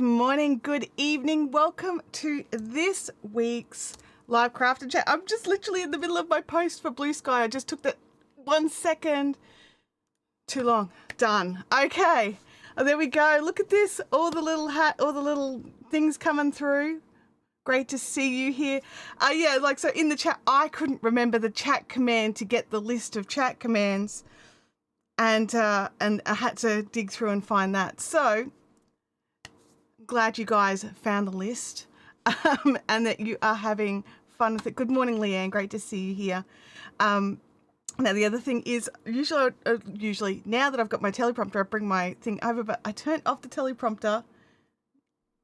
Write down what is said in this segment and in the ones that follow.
morning, good evening. Welcome to this week's live craft and chat. I'm just literally in the middle of my post for Blue Sky. I just took that 1 second too long. Done. Okay. Oh, there we go. Look at this. All the little things coming through. Great to see you here. Yeah, like so in the chat, I couldn't remember the chat command to get the list of chat commands, and I had to dig through and find that. So glad you guys found the list, and that you are having fun with it. Good morning, Leanne. Great to see you here. Now the other thing is, usually now that I've got my teleprompter, I bring my thing over, but I turned off the teleprompter.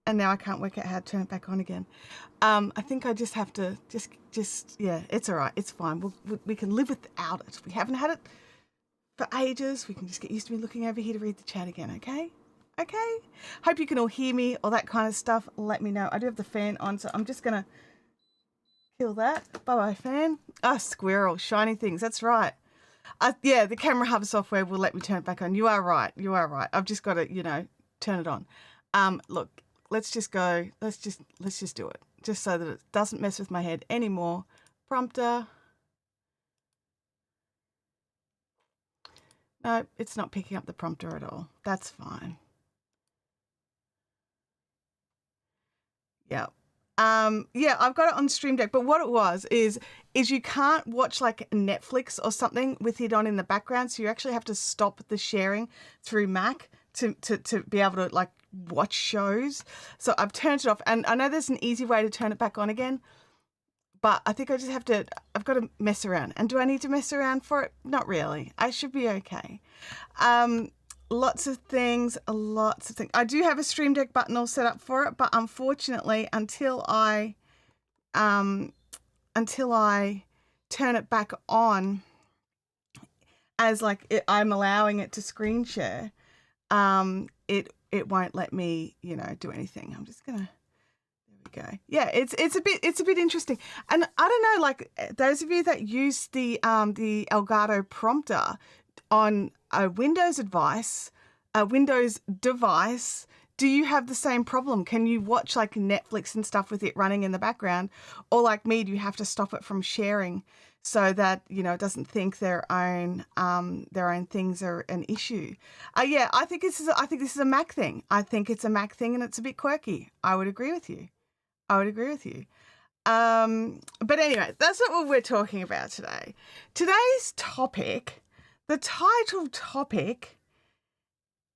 And now I can't work out how to turn it back on again. I think I just have to yeah, it's all right. It's fine. We can live without it. We haven't had it for ages. We can just get used to me looking over here to read the chat again, okay? Okay. Hope you can all hear me, all that kind of stuff. Let me know. I do have the fan on, so I'm just going to kill that. Bye-bye, fan. Squirrel. Shiny things. That's right. Yeah, the camera hub software will let me turn it back on. You are right. You are right. I've just got to, turn it on. Look. Let's just go. Let's just do it. Just so that it doesn't mess with my head anymore. Prompter. No, it's not picking up the prompter at all. That's fine. Yeah. Yeah, I've got it on Stream Deck, but what it was is you can't watch like Netflix or something with it on in the background, so you actually have to stop the sharing through Mac to be able to like watch shows. So I've turned it off, and I know there's an easy way to turn it back on again, but I think I just I've got to mess around. And do I need to mess around for it? Not really. I should be okay. Lots of things. I do have a Stream Deck button all set up for it, but unfortunately, until I turn it back on as like I'm allowing it to screen share, it won't let me, do anything. I'm just gonna, there we go. Yeah, it's a bit interesting. And I don't know, like those of you that use the Elgato prompter on a Windows device, do you have the same problem? Can you watch like Netflix and stuff with it running in the background? Or like me, do you have to stop it from sharing so that, it doesn't think their own things are an issue? Yeah, I think this is a Mac thing. I think it's a Mac thing, and it's a bit quirky. I would agree with you. But anyway, that's not what we're talking about today. Today's topic, the title topic,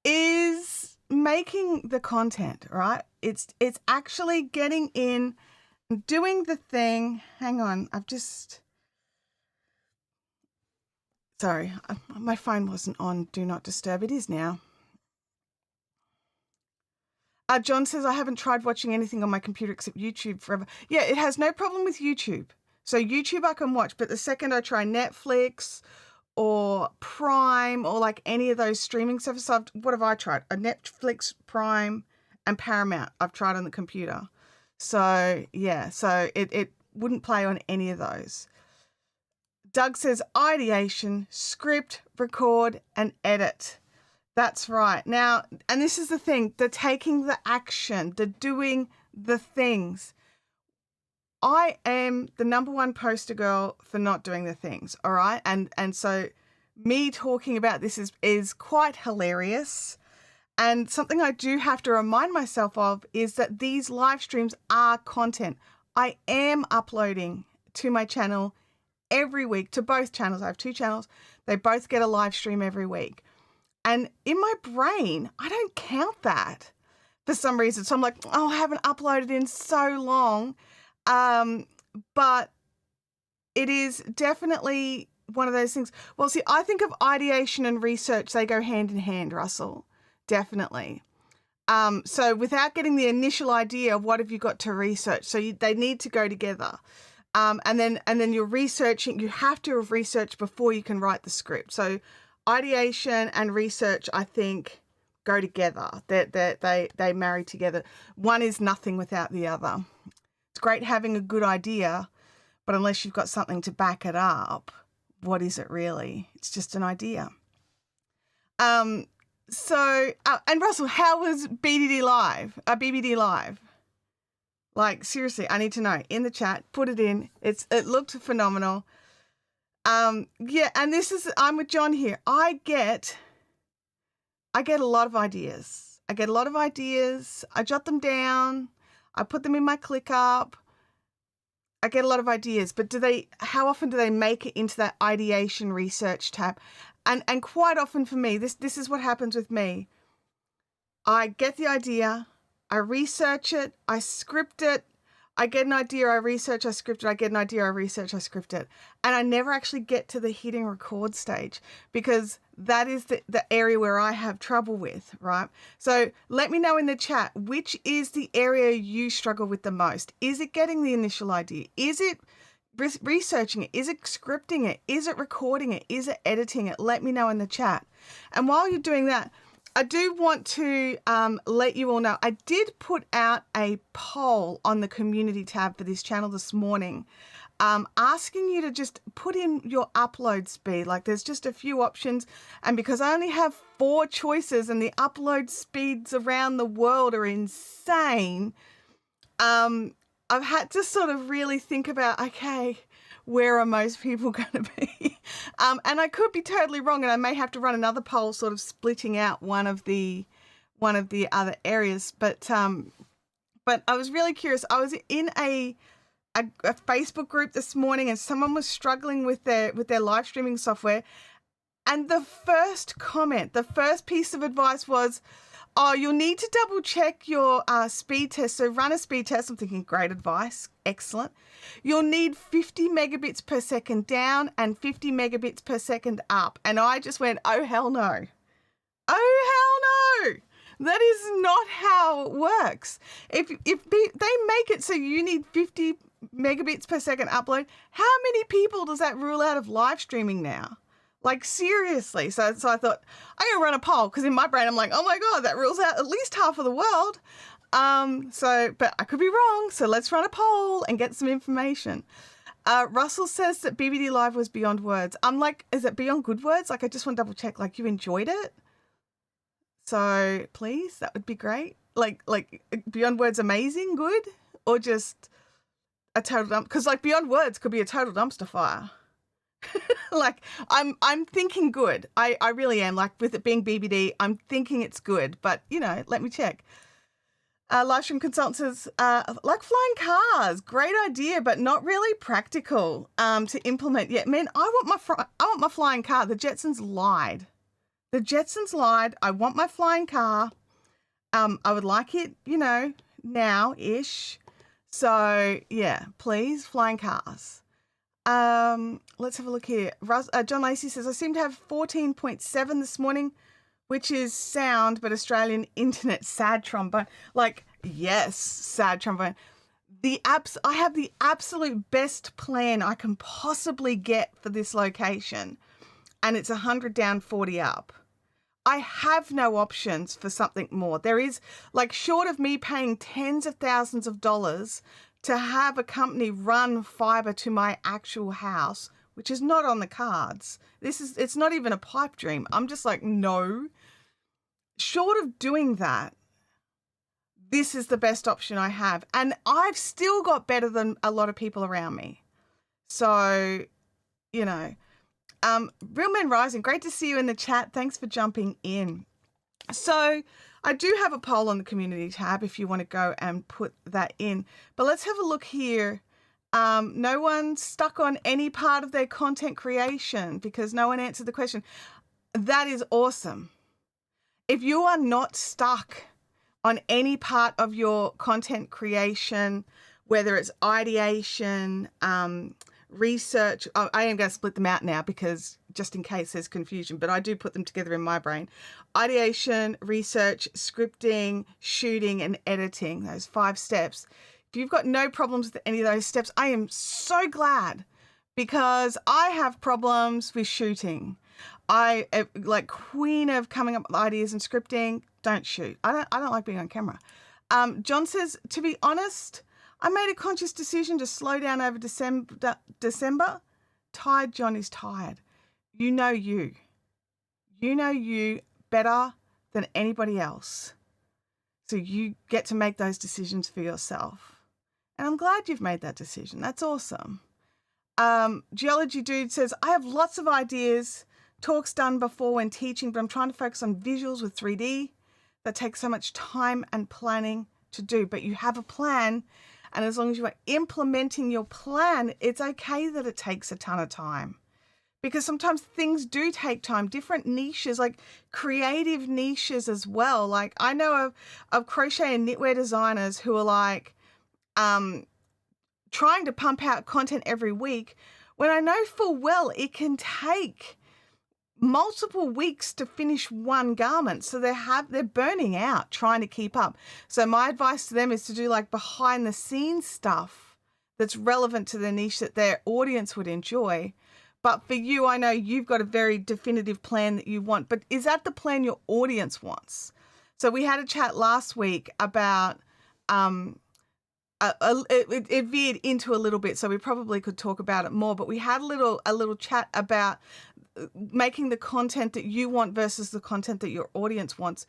is making the content, right? It's actually getting in, doing the thing. Hang on, sorry, my phone wasn't on Do Not Disturb. It is now. John says, I haven't tried watching anything on my computer except YouTube forever. Yeah, it has no problem with YouTube. So YouTube I can watch, but the second I try Netflix or Prime or like any of those streaming services, what have I tried? A Netflix, Prime, and Paramount I've tried on the computer. So yeah, so it wouldn't play on any of those. Doug says ideation, script, record, and edit. That's right. Now, and this is the thing, the taking the action, the doing the things. I am the #1 poster girl for not doing the things, all right? And so me talking about this is quite hilarious. And something I do have to remind myself of is that these live streams are content. I am uploading to my channel every week, to both channels. I have 2 channels. They both get a live stream every week. And in my brain, I don't count that for some reason. So I'm like, oh, I haven't uploaded in so long. But it is definitely one of those things. Well, see, I think of ideation and research, they go hand in hand, Russell, definitely. So without getting the initial idea of what have you got to research, so they need to go together. And then you're researching, you have to have researched before you can write the script. So ideation and research, I think, go together. They marry together. One is nothing without the other. It's great having a good idea, but unless you've got something to back it up, what is it really? It's just an idea. And Russell, how was BDD Live? BBD Live? Like, seriously, I need to know. In the chat, put it in. It looked phenomenal. Yeah, and I'm with John here. I get a lot of ideas. I jot them down. I put them in my ClickUp. I get a lot of ideas, but how often do they make it into that ideation research tab? And quite often for me, this is what happens with me. I get the idea, I research it, I script it, I get an idea, I research, I script it, I get an idea, I research, I script it. And I never actually get to the hitting record stage because that is the area where I have trouble with, right? So let me know in the chat, which is the area you struggle with the most? Is it getting the initial idea? Is it researching it? Is it scripting it? Is it recording it? Is it editing it? Let me know in the chat. And while you're doing that, I do want to let you all know, I did put out a poll on the community tab for this channel this morning, asking you to just put in your upload speed. Like there's just a few options. And because I only have 4 choices and the upload speeds around the world are insane, I've had to sort of really think about, okay, where are most people going to be? And I could be totally wrong, and I may have to run another poll sort of splitting out one of the other areas. But I was really curious. I was in a Facebook group this morning, and someone was struggling with their live streaming software. And the first comment, the first piece of advice was, oh, you'll need to double check your speed test. So run a speed test. I'm thinking, great advice. Excellent. You'll need 50 megabits per second down and 50 megabits per second up. And I just went, oh, hell no. Oh, hell no. That is not how it works. If they make it so you need 50 megabits per second upload, how many people does that rule out of live streaming now? Like, seriously. So I thought, I'm going to run a poll, because in my brain, I'm like, oh my God, that rules out at least half of the world. But I could be wrong. So let's run a poll and get some information. Russell says that BBD Live was beyond words. I'm like, is it beyond good words? Like, I just want to double check, like, you enjoyed it? So please, that would be great. Like beyond words, amazing, good? Or just a total dump? Because like beyond words could be a total dumpster fire. Like I'm thinking good. I really am. Like with it being BBD, I'm thinking it's good, but let me check. Livestream consultant says, like flying cars, great idea, but not really practical to implement yet. Man, I want my flying car. The Jetsons lied. I want my flying car. I would like it, now-ish. So yeah, please, flying cars. Let's have a look here. John Lacey says, I seem to have 14.7 this morning, which is sound, but Australian internet. Sad trombone. Like, yes, sad trombone. I have the absolute best plan I can possibly get for this location, and it's 100 down, 40 up. I have no options for something more. There is, like, short of me paying tens of thousands of dollars to have a company run fiber to my actual house, which is not on the cards. It's not even a pipe dream. I'm just like, no. Short of doing that, this is the best option I have. And I've still got better than a lot of people around me. So, Real Men Rising, great to see you in the chat. Thanks for jumping in. So I do have a poll on the community tab if you want to go and put that in. But let's have a look here. No one stuck on any part of their content creation because no one answered the question. That is awesome. If you are not stuck on any part of your content creation, whether it's ideation, research, I am going to split them out now because just in case there's confusion, but I do put them together in my brain. Ideation, research, scripting, shooting, and editing, those 5 steps. If you've got no problems with any of those steps, I am so glad because I have problems with shooting. I am like queen of coming up with ideas and scripting. Don't shoot. I don't like being on camera. John says, to be honest, I made a conscious decision to slow down over December. Tired John is tired. You know you. You know you better than anybody else. So you get to make those decisions for yourself. And I'm glad you've made that decision. That's awesome. Geology Dude says, I have lots of ideas, talks done before when teaching, but I'm trying to focus on visuals with 3D. That takes so much time and planning to do, but you have a plan. And as long as you are implementing your plan, it's okay that it takes a ton of time. Because sometimes things do take time, different niches, like creative niches as well. Like I know of crochet and knitwear designers who are like trying to pump out content every week, when I know full well it can take multiple weeks to finish one garment. So they're burning out trying to keep up. So my advice to them is to do like behind the scenes stuff that's relevant to the niche that their audience would enjoy. But for you, I know you've got a very definitive plan that you want, but is that the plan your audience wants? So we had a chat last week about, it veered into a little bit, so we probably could talk about it more, but we had a little chat about making the content that you want versus the content that your audience wants.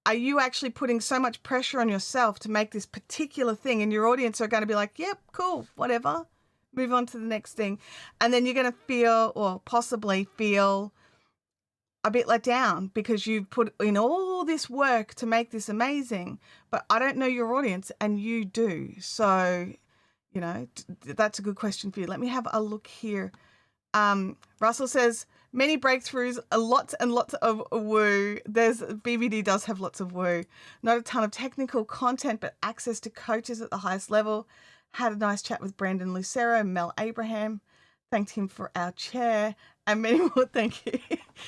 Are you actually putting so much pressure on yourself to make this particular thing, and your audience are going to be like, yep, cool, whatever, move on to the next thing. And then you're going to feel, or possibly feel, a bit let down because you've put in all this work to make this amazing, but I don't know your audience and you do. So, you know, that's a good question for you. Let me have a look here. Russell says, many breakthroughs, lots and lots of woo. BBD does have lots of woo. Not a ton of technical content, but access to coaches at the highest level. Had a nice chat with Brandon Lucero, Mel Abraham. Thanked him for our chair and many more. Thank you.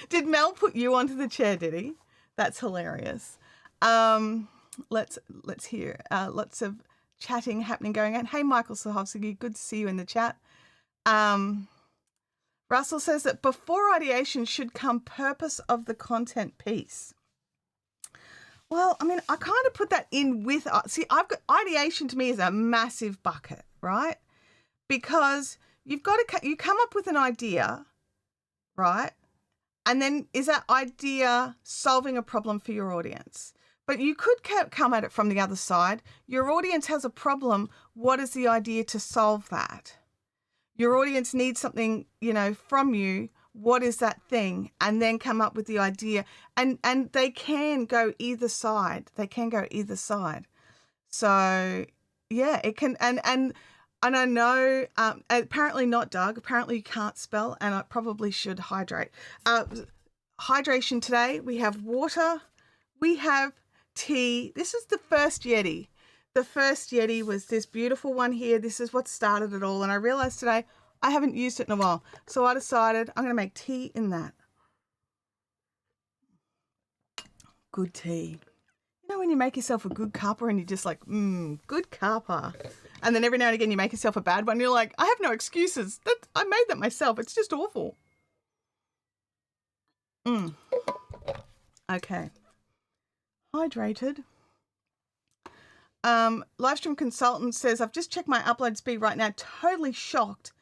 Did Mel put you onto the chair, did he? That's hilarious. Let's hear. Lots of chatting happening going on. Hey, Michael Sahovsky, good to see you in the chat. Russell says that before ideation should come purpose of the content piece. Well, I mean, I kind of put that in with, see, I've got ideation to me is a massive bucket, right? Because you've got to, you come up with an idea, right? And then is that idea solving a problem for your audience? But you could come at it from the other side. Your audience has a problem. What is the idea to solve that? Your audience needs something, you know, from you. What is that thing? And then come up with the idea. And they can go either side. They can go either side. So yeah, it can. And I know, apparently not Doug. Apparently you can't spell, and I probably should hydrate. Hydration today. We have water. We have tea. This is the first Yeti. The first Yeti was this beautiful one here. This is what started it all. And I realized today I haven't used it in a while. So I decided I'm going to make tea in that. Good tea. You know when you make yourself a good cuppa and you're just like, good cuppa. And then every now and again you make yourself a bad one. And you're like, I have no excuses. I made that myself. It's just awful. Okay. Hydrated. Livestream consultant says, I've just checked my upload speed right now. Totally shocked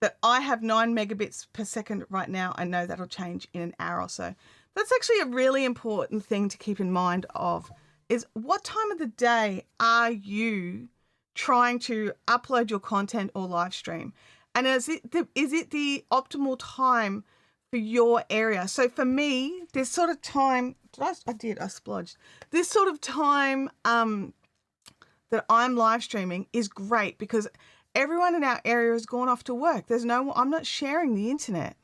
that I have 9 megabits per second right now. I know that'll change in an hour or so. That's actually a really important thing to keep in mind of is what time of the day are you trying to upload your content or live stream? And is it the optimal time for your area? So for me, this sort of time, I splodged. This sort of time that I'm live streaming is great because everyone in our area has gone off to work. I'm not sharing the internet.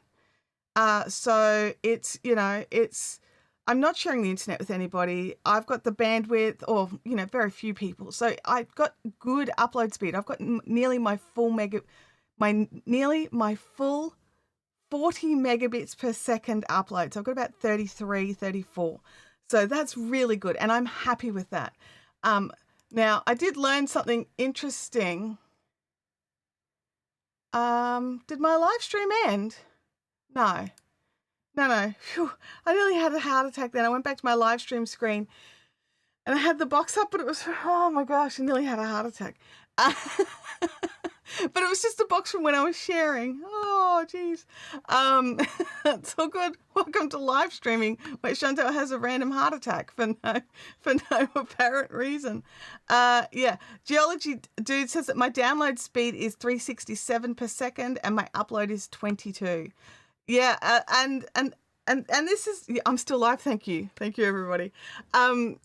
So it's, you know, I'm not sharing the internet with anybody. I've got the bandwidth or, you know, very few people. So I've got good upload speed. I've got nearly my full 40 megabits per second upload. So I've got about 33, 34. So that's really good. And I'm happy with that. Now I did learn something interesting. Did my live stream end? No. Phew. I nearly had a heart attack then. I went back to my live stream screen and I had the box up, but it was, oh my gosh, I nearly had a heart attack. But it was just a box from when I was sharing. Oh, geez. It's all good. Welcome to live streaming where Chantelle has a random heart attack for no apparent reason. Yeah. Geology Dude says that my download speed is 367 per second and my upload is 22. Yeah. And this is, I'm still live. Thank you. Thank you, everybody. And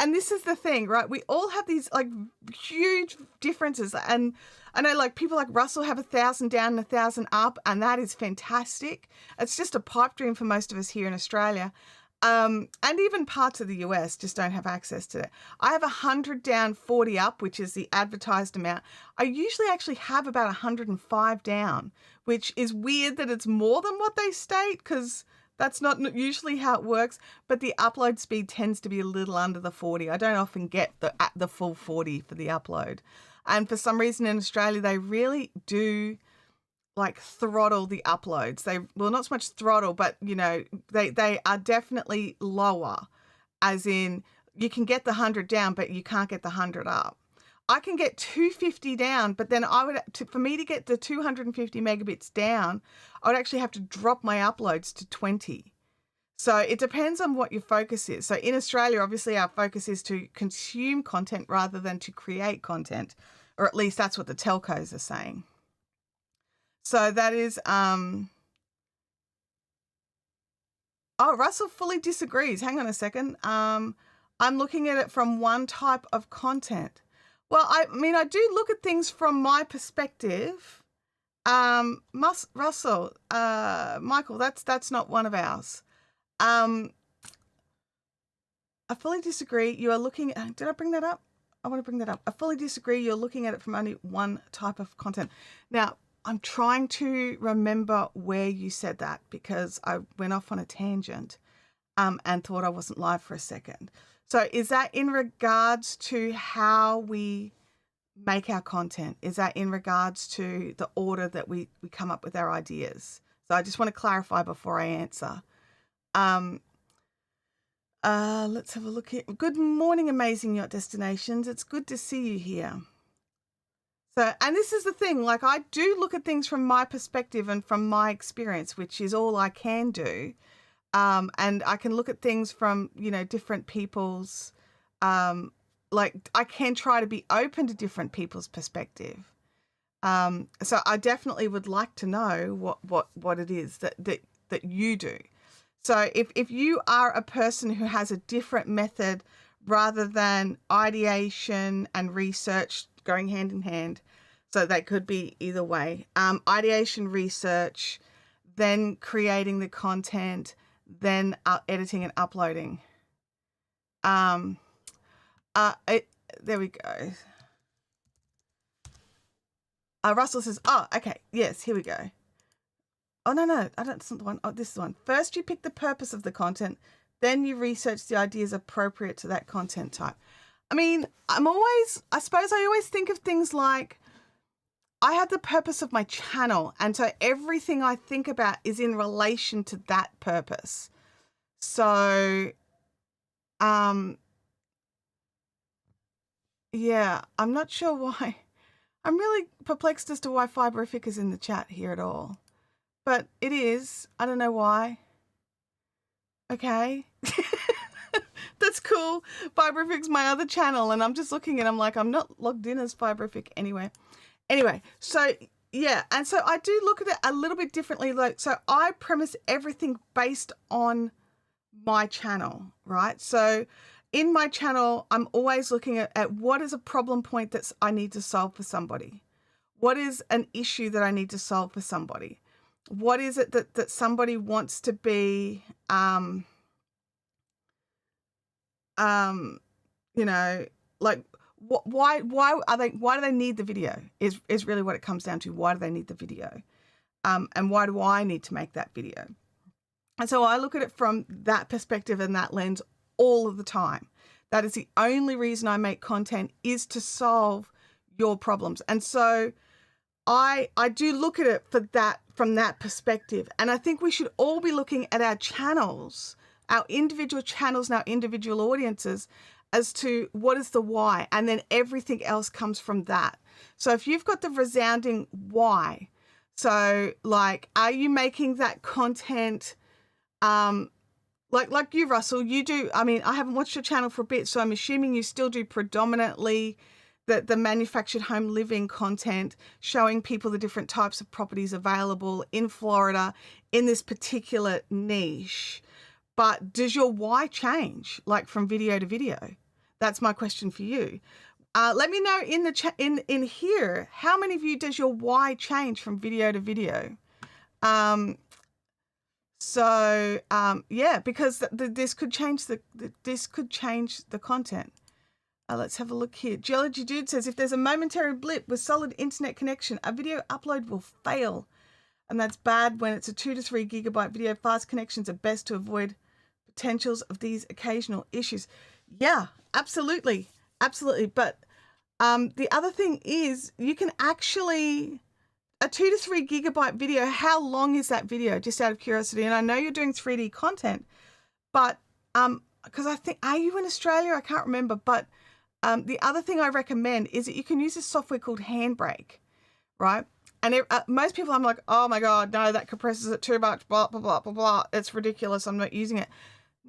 this is the thing, right? We all have these like huge differences. And I know like people like Russell have 1,000 down and 1,000 up, and that is fantastic. It's just a pipe dream for most of us here in Australia. And even parts of the US just don't have access to it. I have 100 down, 40 up, which is the advertised amount. I usually actually have about 105 down, which is weird that it's more than what they state, because that's not usually how it works, but the upload speed tends to be a little under the 40. I don't often get the full 40 for the upload. And for some reason in Australia, they really do like throttle the uploads. Well, not so much throttle, but you know, they are definitely lower, as in you can get the 100 down, but you can't get the 100 up. I can get 250 down, but then for me to get the 250 megabits down, I would actually have to drop my uploads to 20. So it depends on what your focus is. So in Australia, obviously our focus is to consume content rather than to create content, or at least that's what the telcos are saying. So that is, oh, Russell fully disagrees. Hang on a second. I'm looking at it from one type of content. Well, I mean, I do look at things from my perspective. Russell, Michael, that's not one of ours. I fully disagree. You are looking at, did I bring that up? I want to bring that up. I fully disagree. You're looking at it from only one type of content. Now, I'm trying to remember where you said that, because I went off on a tangent and thought I wasn't live for a second. So is that in regards to how we make our content? Is that in regards to the order that we come up with our ideas? So I just want to clarify before I answer. Let's have a look here. Good morning, Amazing Yacht Destinations. It's good to see you here. So, and this is the thing, like I do look at things from my perspective and from my experience, which is all I can do. And I can look at things from, you know, different people's, like I can try to be open to different people's perspective. So I definitely would like to know what it is that you do. So if you are a person who has a different method rather than ideation and research going hand in hand, so that could be either way, ideation, research, then creating the content, then editing and uploading. There we go. Russell says, oh, okay. Yes, here we go. Oh, no, that's not the one. Oh, this is the one. First, you pick the purpose of the content. Then you research the ideas appropriate to that content type. I mean, I suppose I always think of things like, I have the purpose of my channel. And so everything I think about is in relation to that purpose. So, yeah, I'm not sure why. I'm really perplexed as to why Fiberific is in the chat here at all. But it is. I don't know why. Okay. That's cool. Fiberific's my other channel, and I'm just looking and I'm like, I'm not logged in as Fiberific anyway. Anyway, so yeah, and so I do look at it a little bit differently. Like, so I premise everything based on my channel, right? So in my channel, I'm always looking at what is a problem point that I need to solve for somebody. What is an issue that I need to solve for somebody? What is it that somebody wants to be, you know, like why do they need the video is really what it comes down to. Why do they need the video? And why do I need to make that video? And so I look at it from that perspective and that lens all of the time. That is the only reason I make content, is to solve your problems. And so I do look at it from that perspective. And I think we should all be looking at our channels, our individual channels and our individual audiences as to what is the why, and then everything else comes from that. So if you've got the resounding why, so like, are you making that content, like you, Russell, you do, I mean, I haven't watched your channel for a bit, so I'm assuming you still do predominantly the manufactured home living content, showing people the different types of properties available in Florida in this particular niche. But does your why change, like from video to video? That's my question for you. Let me know in the chat in here, how many of you does your why change from video to video? Yeah, because this could change the content. Let's have a look here. Geology Dude says, if there's a momentary blip with solid internet connection, a video upload will fail. And that's bad when it's a 2 to 3 gigabyte video. Fast connections are best to avoid potentials of these occasional issues. Yeah, absolutely. Absolutely. But the other thing is, you can actually, a 2 to 3 gigabyte video, how long is that video? Just out of curiosity. And I know you're doing 3D content, but because I think, are you in Australia? I can't remember. But the other thing I recommend is that you can use this software called Handbrake, right? And most people, I'm like, oh my God, no, that compresses it too much, blah, blah, blah, blah, blah. It's ridiculous. I'm not using it.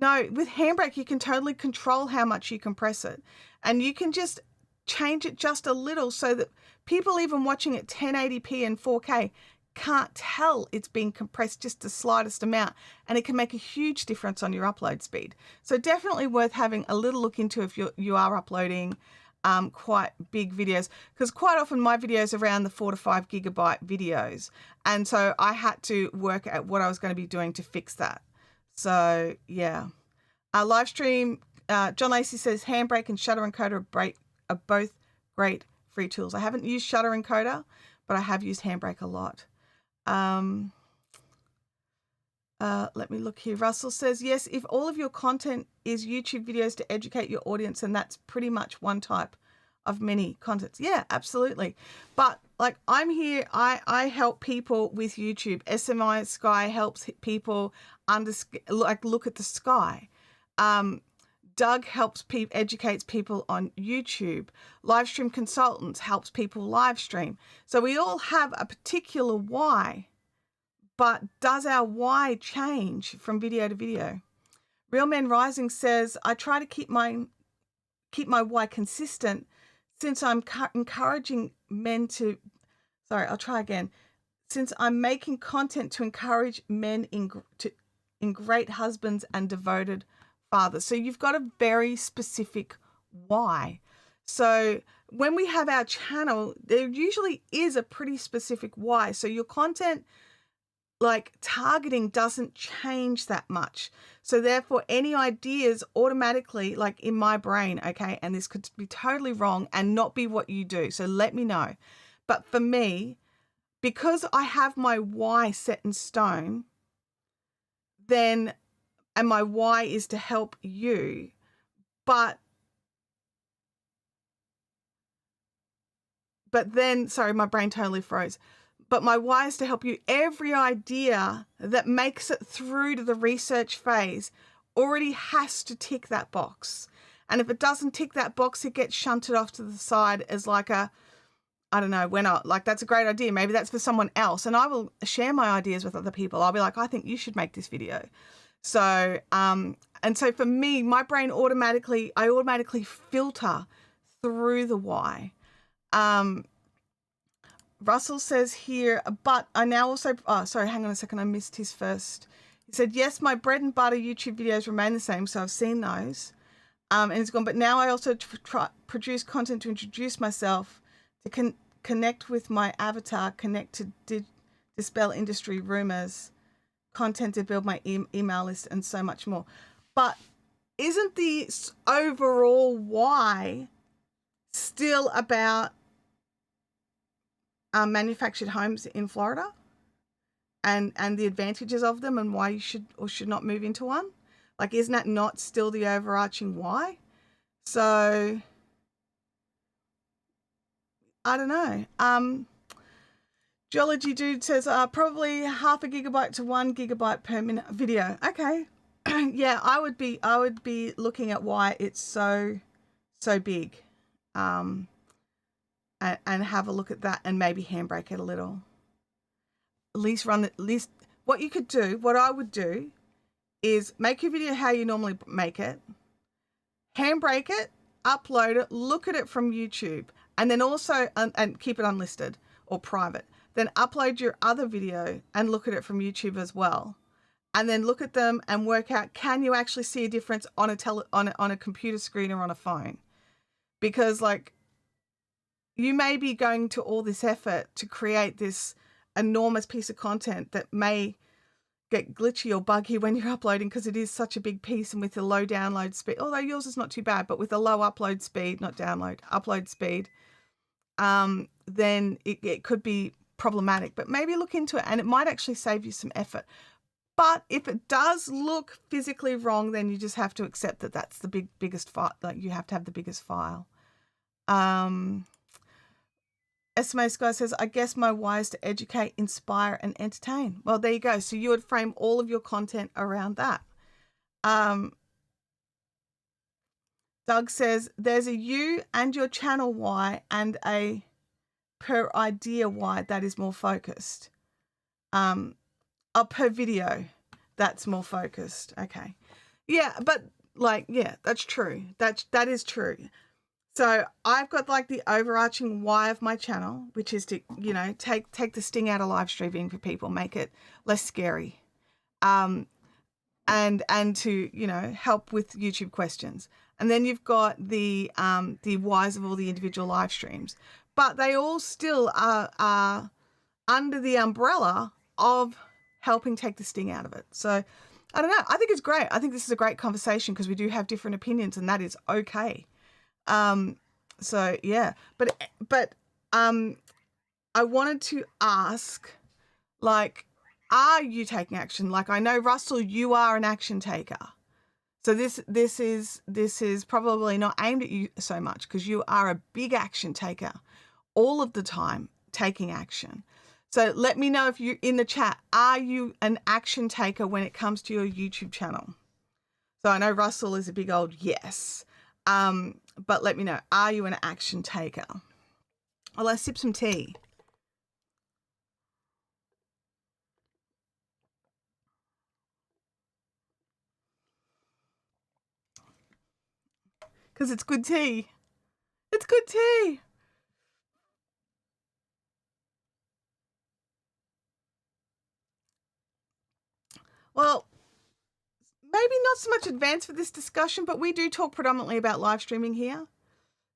No, with Handbrake, you can totally control how much you compress it. And you can just change it just a little so that people even watching at 1080p and 4K can't tell it's being compressed just the slightest amount. And it can make a huge difference on your upload speed. So definitely worth having a little look into if you are uploading quite big videos, because quite often my videos are around the 4 to 5 gigabyte videos. And so I had to work at what I was going to be doing to fix that. So yeah, live stream, John Lacey says Handbrake and Shutter Encoder are both great free tools. I haven't used Shutter Encoder, but I have used Handbrake a lot. Let me look here. Russell says, yes, if all of your content is YouTube videos to educate your audience, and that's pretty much one type of many contents. Yeah, absolutely. But like, I'm here, I help people with YouTube. SMI Sky helps people look at the sky. Doug helps educates people on YouTube. Livestream Consultants helps people live stream. So we all have a particular why, but does our why change from video to video? Real Men Rising says, I try to keep my why consistent since I'm encouraging men to, I'll try again. Since I'm making content to encourage men in great husbands and devoted fathers. So you've got a very specific why. So when we have our channel, there usually is a pretty specific why. So your content, like targeting, doesn't change that much. So therefore, any ideas automatically, like in my brain, okay, and this could be totally wrong and not be what you do. So let me know. But for me, because I have my why set in stone, then, and my why is to help you, but then, sorry, my brain totally froze. But my why is to help you. Every idea that makes it through to the research phase already has to tick that box. And if it doesn't tick that box, it gets shunted off to the side as like a, I don't know, when like, that's a great idea. Maybe that's for someone else. And I will share my ideas with other people. I'll be like, I think you should make this video. So, and so for me, my brain I automatically filter through the why. Russell says here, but I now also, oh, sorry, hang on a second. I missed his first. He said, yes, my bread and butter YouTube videos remain the same. So I've seen those. And he's gone, but now I also produce content to introduce myself, to connect with my avatar, connect to dispel industry rumors, content to build my email list, and so much more. But isn't the overall why still about manufactured homes in Florida and the advantages of them and why you should or should not move into one? Like, isn't that not still the overarching why? So I don't know. Geology Dude says probably 0.5 gigabyte to 1 gigabyte per minute video. Okay. Yeah, I would be looking at why it's so so big. And have a look at that and maybe handbrake it a little. At least what you could do, what I would do is make your video how you normally make it, handbrake it, upload it, look at it from YouTube, and then also, and keep it unlisted or private. Then upload your other video and look at it from YouTube as well. And then look at them and work out, can you actually see a difference on a computer screen or on a phone? Because like, you may be going to all this effort to create this enormous piece of content that may get glitchy or buggy when you're uploading, because it is such a big piece, and with a low download speed, although yours is not too bad, but with a low upload speed, upload speed, then it could be problematic. But maybe look into it, and it might actually save you some effort. But if it does look physically wrong, then you just have to accept that that's the biggest file. Like, you have to have the biggest file. SMA Sky says, I guess my why is to educate, inspire, and entertain. Well, there you go. So you would frame all of your content around that. Doug says, there's a you and your channel why and a per idea why that is more focused. Per video, that's more focused. Okay. Yeah, but like, yeah, that's true. That is true. So I've got like the overarching why of my channel, which is to, take the sting out of live streaming for people, make it less scary. And to, help with YouTube questions. And then you've got the whys of all the individual live streams, but they all still are under the umbrella of helping take the sting out of it. So I don't know. I think it's great. I think this is a great conversation because we do have different opinions, and that is okay. So yeah, but I wanted to ask, like, are you taking action? Like, I know, Russell, you are an action taker. So this is probably not aimed at you so much because you are a big action taker all of the time, taking action. So let me know if you're in the chat, are you an action taker when it comes to your YouTube channel? So I know Russell is a big old yes. But let me know, are you an action taker? Well, let's sip some tea. Because it's good tea. It's good tea. Well, maybe not so much advanced for this discussion, but we do talk predominantly about live streaming here.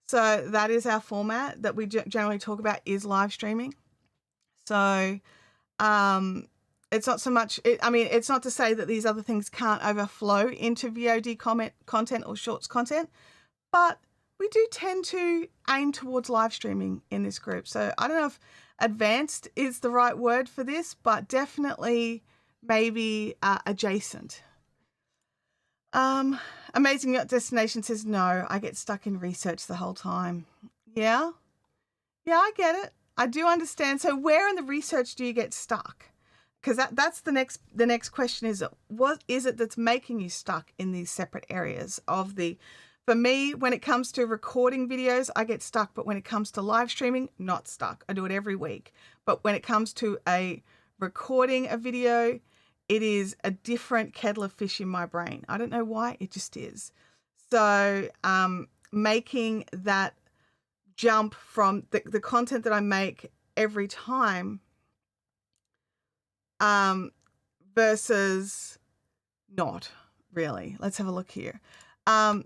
So that is our format that we generally talk about, is live streaming. So it's not so much, it's not to say that these other things can't overflow into VOD content or shorts content, but we do tend to aim towards live streaming in this group. So I don't know if advanced is the right word for this, but definitely maybe adjacent. Amazing Destination says, no, I get stuck in research the whole time. Yeah, I get it. I do understand. So where in the research do you get stuck? Because that's the next question is, what is it that's making you stuck in these separate areas of for me, when it comes to recording videos, I get stuck. But when it comes to live streaming, not stuck. I do it every week. But when it comes to recording a video, it is a different kettle of fish in my brain. I don't know why, it just is. So making that jump from the content that I make every time versus not really. Let's have a look here. An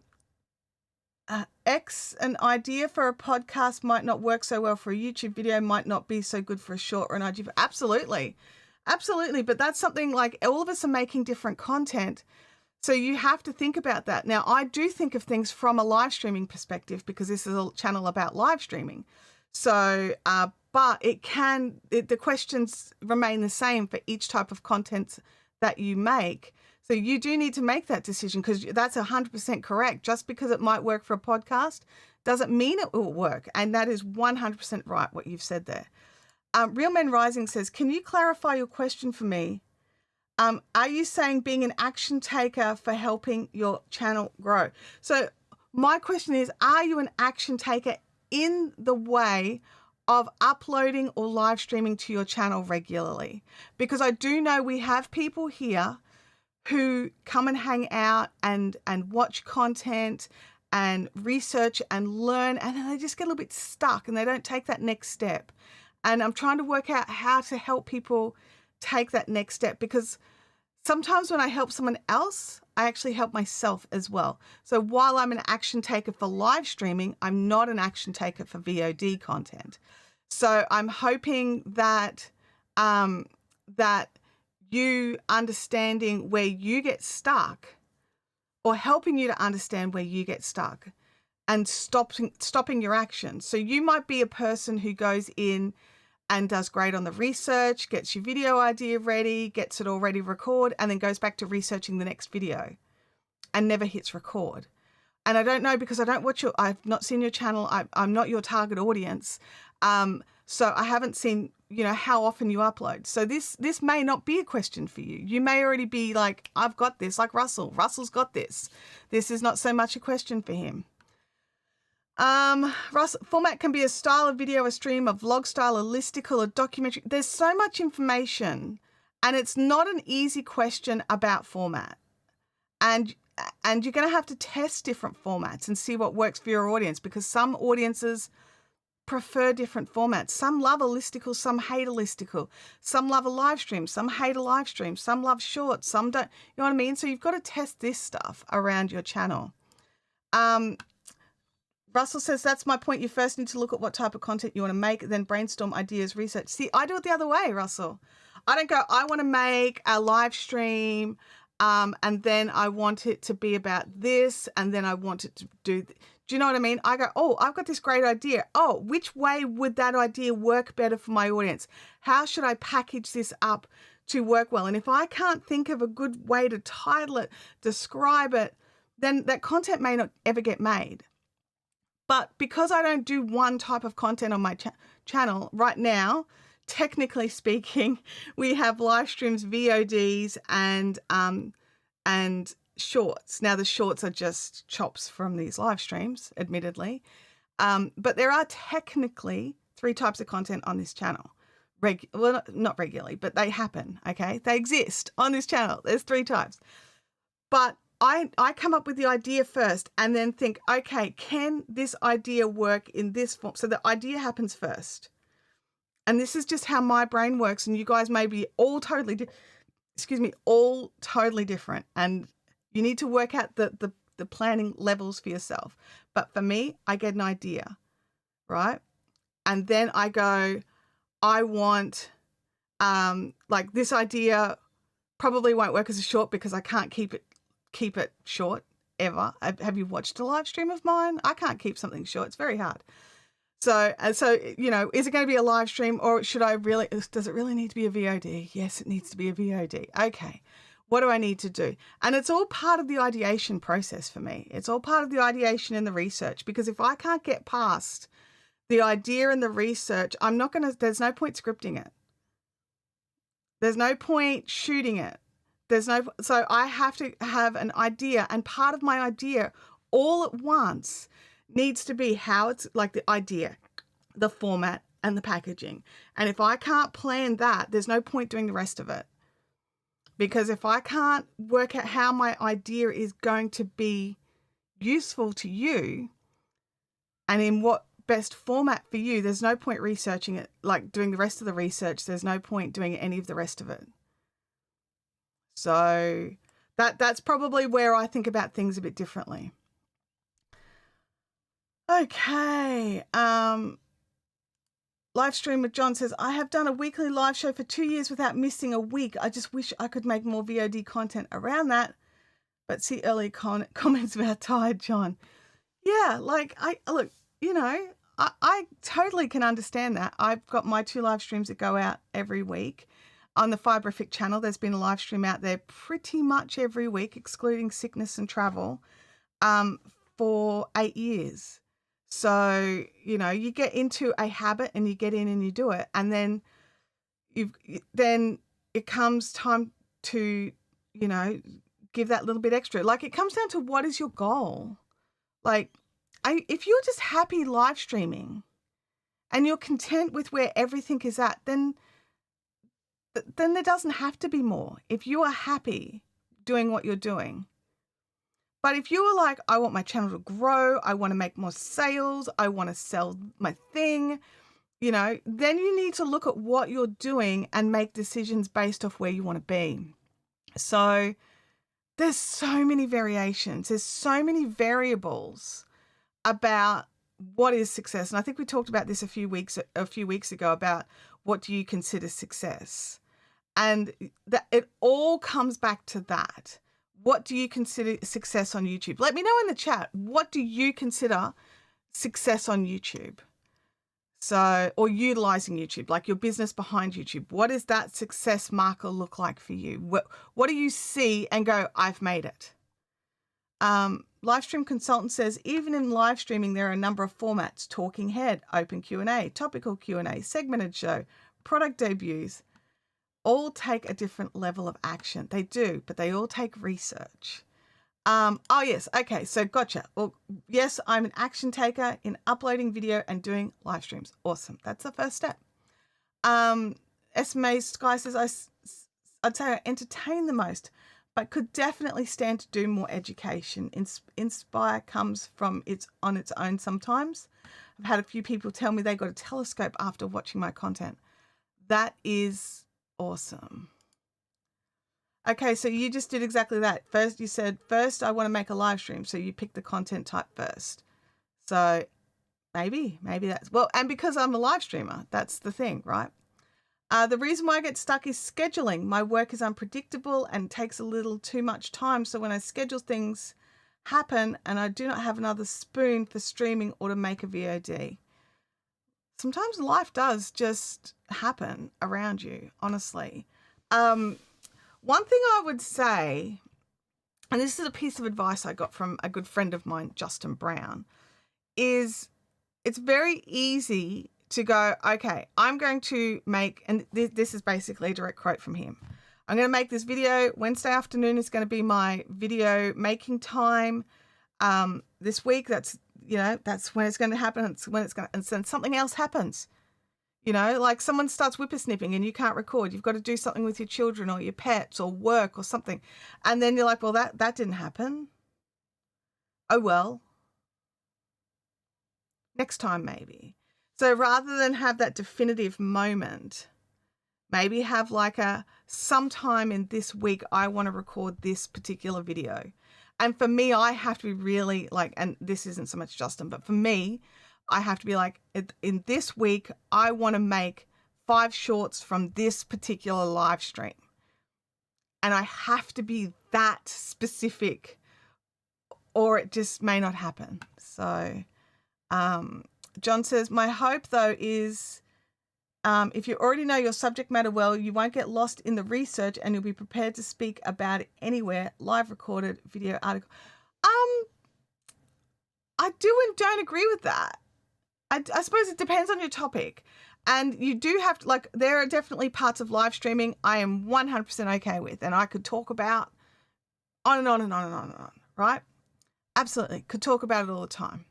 idea for a podcast might not work so well for a YouTube video, might not be so good for a short or an IG. Absolutely. But that's something like all of us are making different content. So you have to think about that. Now, I do think of things from a live streaming perspective because this is a channel about live streaming. So, but the questions remain the same for each type of content that you make. So you do need to make that decision because that's 100% correct. Just because it might work for a podcast doesn't mean it will work. And that is 100% right, what you've said there. Real Men Rising says, can you clarify your question for me? Are you saying being an action taker for helping your channel grow? So My question is, are you an action taker in the way of uploading or live streaming to your channel regularly? Because I do know we have people here who come and hang out and watch content and research and learn, and then they just get a little bit stuck and they don't take that next step. And I'm trying to work out how to help people take that next step, because sometimes when I help someone else, I actually help myself as well. So while I'm an action taker for live streaming, I'm not an action taker for VOD content. So I'm hoping that that you understanding where you get stuck, or helping you to understand where you get stuck, and stopping your actions. So you might be a person who goes in and does great on the research, gets your video idea ready, gets it all ready to record, and then goes back to researching the next video and never hits record. And I don't know, because I don't watch I've not seen your channel. I'm not your target audience. So I haven't seen, how often you upload. So this may not be a question for you. You may already be like, I've got this, like Russell. Russell's got this. This is not so much a question for him. Format can be a style of video, a stream, a vlog style, a listicle, a documentary. There's so much information, and it's not an easy question about format. And you're going to have to test different formats and see what works for your audience, because some audiences prefer different formats. Some love a listicle, some hate a listicle. Some love a live stream, some hate a live stream. Some love shorts, some don't. You know what I mean? So you've got to test this stuff around your channel. Russell says, that's my point. You first need to look at what type of content you want to make, then brainstorm ideas, research. See, I do it the other way, Russell. I don't go, I want to make a live stream, and then I want it to be about this, and then I want it to do you know what I mean? I go, oh, I've got this great idea. Oh, which way would that idea work better for my audience? How should I package this up to work well? And if I can't think of a good way to title it, describe it, then that content may not ever get made. But because I don't do one type of content on my channel right now, technically speaking, we have live streams, VODs, and shorts. Now the shorts are just chops from these live streams, admittedly. But there are technically 3 types of content on this channel. Well, not regularly, but they happen, okay? They exist on this channel. There's 3 types. But I come up with the idea first and then think, okay, can this idea work in this form? So the idea happens first. And this is just how my brain works. And you guys may be all totally different. And you need to work out the planning levels for yourself. But for me, I get an idea, right? And then I go, I want, like this idea probably won't work as a short because I can't keep it short ever. Have you watched a live stream of mine? I can't keep something short. It's very hard. So, is it going to be a live stream, or does it really need to be a VOD? Yes, it needs to be a VOD. Okay. What do I need to do? And it's all part of the ideation process for me. It's all part of the ideation and the research, because if I can't get past the idea and the research, there's no point scripting it. There's no point shooting it. So I have to have an idea, and part of my idea all at once needs to be how it's like the idea, the format, and the packaging. And if I can't plan that, there's no point doing the rest of it. Because if I can't work out how my idea is going to be useful to you and in what best format for you, there's no point researching it, like doing the rest of the research. There's no point doing any of the rest of it. So that's probably where I think about things a bit differently. Okay. Live stream with John says, I have done a weekly live show for 2 years without missing a week. I just wish I could make more VOD content around that. But see early comments about tired, John. Yeah, like I totally can understand that. I've got my 2 live streams that go out every week. On the Fibrific channel, there's been a live stream out there pretty much every week, excluding sickness and travel, for 8 years. So, you get into a habit and you get in and you do it. And then then it comes time to, give that little bit extra. Like, it comes down to, what is your goal? Like, if you're just happy live streaming and you're content with where everything is at, then there doesn't have to be more. If you are happy doing what you're doing. But if you are like, I want my channel to grow, I want to make more sales, I want to sell my thing, then you need to look at what you're doing and make decisions based off where you want to be. So there's so many variations. There's so many variables about what is success. And I think we talked about this a few weeks ago about what do you consider success? And that it all comes back to that. What do you consider success on YouTube? Let me know in the chat. What do you consider success on YouTube? So, or utilizing YouTube, like your business behind YouTube. What does that success marker look like for you? What do you see and go, I've made it? Livestream Consultant says, even in live streaming, there are a number of formats: talking head, open Q&A, topical Q&A, segmented show, product debuts. All take a different level of action. They do, but they all take research. Oh, yes. Okay. So gotcha. Well, yes, I'm an action taker in uploading video and doing live streams. Awesome. That's the first step. SMA Sky says, I'd say I entertain the most, but could definitely stand to do more education. Inspire comes from on its own sometimes. I've had a few people tell me they got a telescope after watching my content. That is awesome. Okay, so you just did exactly that. First, you said, first, I want to make a live stream. So you picked the content type first. So maybe that's, well, and because I'm a live streamer, that's the thing, right? The reason why I get stuck is scheduling. My work is unpredictable and takes a little too much time. So when I schedule, things happen and I do not have another spoon for streaming or to make a VOD. Sometimes life does just happen around you, honestly. One thing I would say, and this is a piece of advice I got from a good friend of mine, Justin Brown, is it's very easy to go, okay, I'm going to make, and this is basically a direct quote from him. I'm going to make this video. Wednesday afternoon is going to be my video making time. This week, that's when it's going to happen. It's when it's going to, and then something else happens. Like someone starts whippersnipping and you can't record. You've got to do something with your children or your pets or work or something. And then you're like, well, that didn't happen. Oh, well, next time maybe. So rather than have that definitive moment, maybe have like sometime in this week, I want to record this particular video. And for me, I have to be really like, and this isn't so much Justin, but for me, I have to be like, in this week, I want to make 5 shorts from this particular live stream. And I have to be that specific or it just may not happen. So John says, my hope though is if you already know your subject matter well, you won't get lost in the research and you'll be prepared to speak about it anywhere, live recorded, video, article. I do and don't agree with that. I suppose it depends on your topic. And you do have to, like, there are definitely parts of live streaming I am 100% okay with. And I could talk about on and on and on and on and on, right? Absolutely. Could talk about it all the time.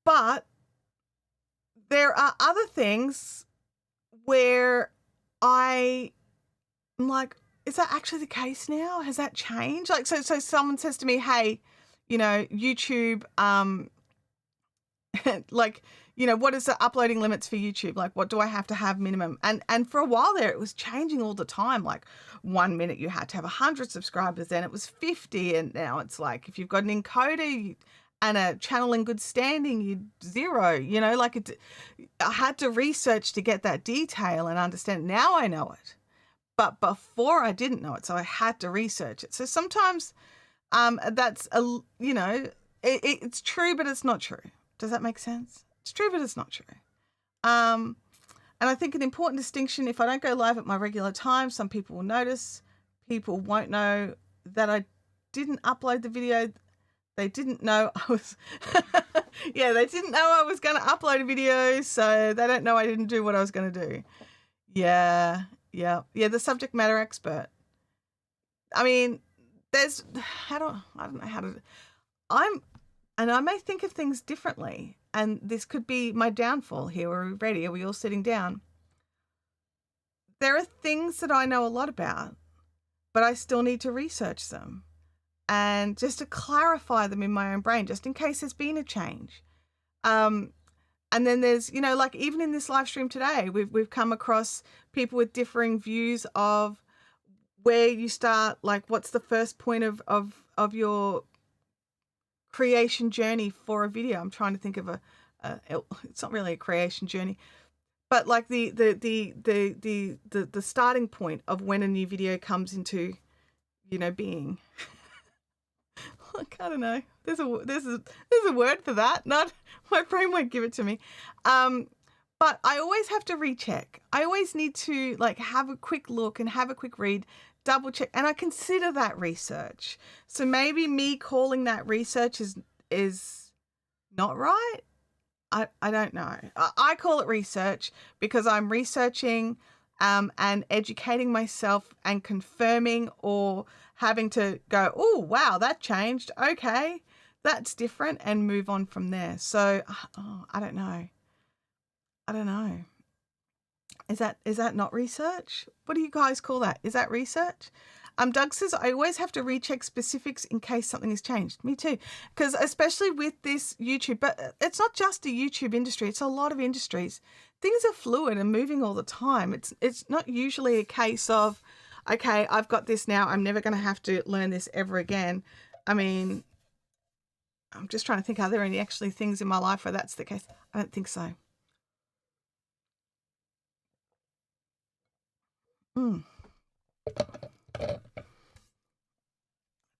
But there are other things where I'm like, is that actually the case now? Has that changed? Like, so someone says to me, hey, YouTube, like, what is the uploading limits for YouTube? Like, what do I have to have minimum? And for a while there, it was changing all the time. Like 1 minute you had to have 100 subscribers, then it was 50. And now it's like, if you've got an encoder and a channel in good standing, you 0, like I had to research to get that detail and understand. Now I know it, but before I didn't know it. So I had to research it. So sometimes that's, it's true, but it's not true. Does that make sense? It's true, but it's not true. And I think an important distinction, if I don't go live at my regular time, some people will notice. People won't know that I didn't upload the video. They didn't know I was, they didn't know I was going to upload a video. So they don't know I didn't do what I was going to do. Yeah. The subject matter expert. I mean, I don't know how to, I may think of things differently, and this could be my downfall here. Are we ready? Are we all sitting down? There are things that I know a lot about, but I still need to research them and just to clarify them in my own brain, just in case there's been a change. And then there's, like even in this live stream today, we've come across people with differing views of where you start, like what's the first point of your creation journey for a video. I'm trying to think of it's not really a creation journey, but like the starting point of when a new video comes into, being. I don't know. There's a word for that. Not my brain won't give it to me. But I always have to recheck. I always need to like have a quick look and have a quick read, double check, and I consider that research. So maybe me calling that research is not right. I don't know. I call it research because I'm researching and educating myself and confirming or having to go, oh, wow, that changed. Okay, that's different, and move on from there. So, I don't know. Is that not research? What do you guys call that? Is that research? Doug says, I always have to recheck specifics in case something has changed. Me too. Because especially with this YouTube, but it's not just a YouTube industry. It's a lot of industries. Things are fluid and moving all the time. It's not usually a case of, okay, I've got this now. I'm never going to have to learn this ever again. I mean, I'm just trying to think, are there any actually things in my life where that's the case? I don't think so.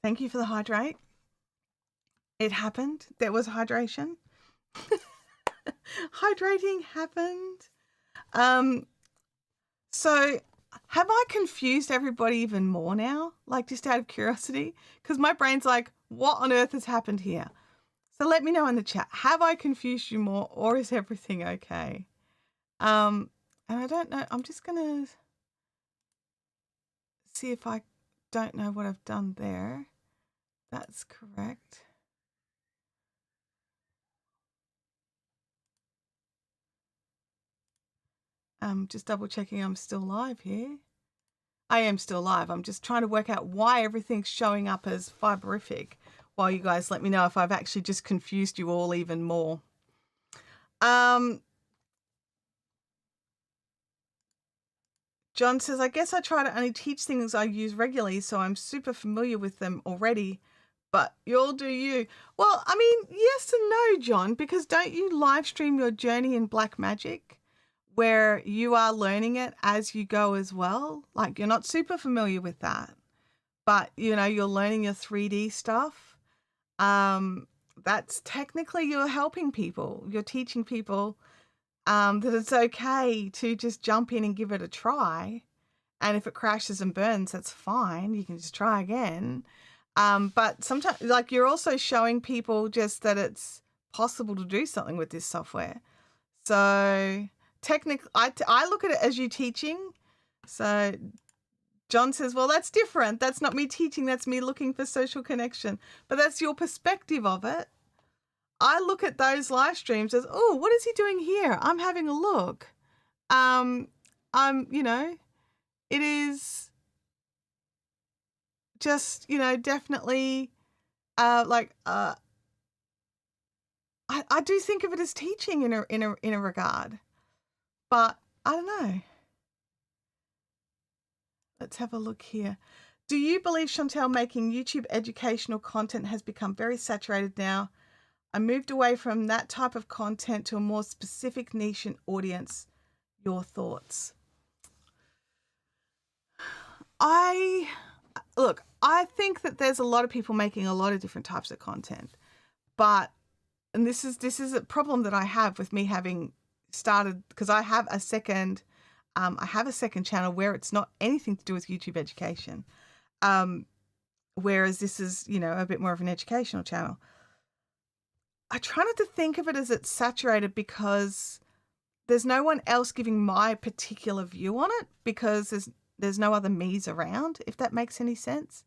Thank you for the hydrate. It happened. There was hydration. Hydrating happened. So have I confused everybody even more now? Like, just out of curiosity? Because my brain's like, what on earth has happened here? So let me know in the chat. Have I confused you more, or is everything okay? And I don't know. I'm just going to see if I don't know what I've done there. That's correct. Just double checking I'm still live here. I am still live. I'm just trying to work out why everything's showing up as fiberific while you guys let me know if I've actually just confused you all even more. John says, I guess I try to only teach things I use regularly, so I'm super familiar with them already, but you'll do you. Well, I mean, yes and no, John, because don't you live stream your journey in Black Magic where you are learning it as you go as well? Like, you're not super familiar with that, but you're learning your 3D stuff. That's technically you're helping people. You're teaching people that it's okay to just jump in and give it a try. And if it crashes and burns, that's fine. You can just try again. But sometimes, like, you're also showing people just that it's possible to do something with this software. So technically, I look at it as you teaching. So John says, well, that's different. That's not me teaching. That's me looking for social connection. But that's your perspective of it. I look at those live streams as, oh, what is he doing here? I'm having a look. It is just, definitely I do think of it as teaching in a regard, but I don't know. Let's have a look here. Do you believe, Chantelle, making YouTube educational content has become very saturated now? I moved away from that type of content to a more specific niche and audience. Your thoughts? I think that there's a lot of people making a lot of different types of content, and this is a problem that I have with me having started, because I have a second channel where it's not anything to do with YouTube education, whereas this is a bit more of an educational channel. I try not to think of it as it's saturated because there's no one else giving my particular view on it, because there's no other me's around, if that makes any sense.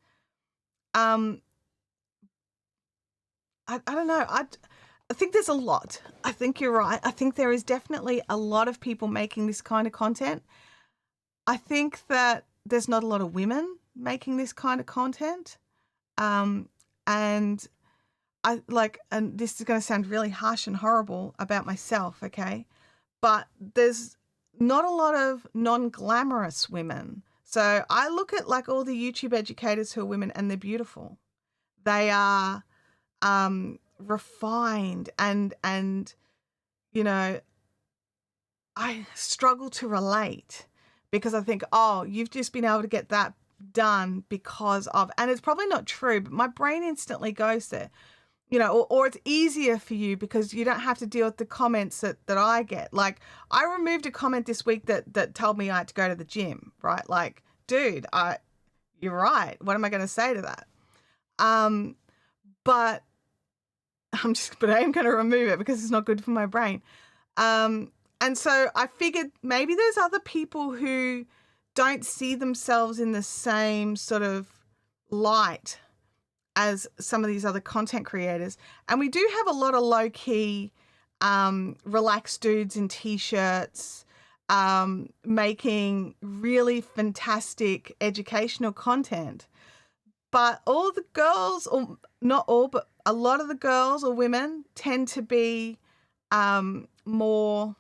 I don't know. I think there's a lot. I think you're right. I think there is definitely a lot of people making this kind of content. I think that there's not a lot of women making this kind of content. And and this is going to sound really harsh and horrible about myself, okay? But there's not a lot of non-glamorous women. So I look at like all the YouTube educators who are women, and they're beautiful. They are refined and you know, I struggle to relate because I think, oh, you've just been able to get that done because of, and it's probably not true, but my brain instantly goes there, you know, or it's easier for you because you don't have to deal with the comments that I get. Like, I removed a comment this week that told me I had to go to the gym, right? Like, dude, you're right. What am I going to say to that? But I am going to remove it because it's not good for my brain. And so I figured maybe there's other people who don't see themselves in the same sort of light as some of these other content creators. And we do have a lot of low-key, relaxed dudes in t-shirts, making really fantastic educational content. But all the girls, or not all, but a lot of the girls or women tend to be more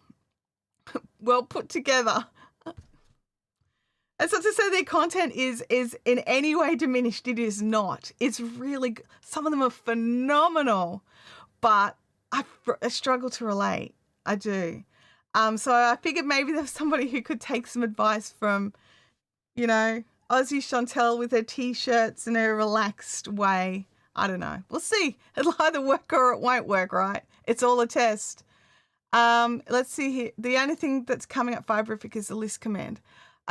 well put together. And so to say their content is in any way diminished, it is not. It's really, some of them are phenomenal, but I struggle to relate. I do. So I figured maybe there's somebody who could take some advice from, you know, Aussie Chantelle with her t-shirts in a relaxed way. I don't know. We'll see. It'll either work or it won't work, right? It's all a test. Let's see here. The only thing that's coming up Fibrific is the list command.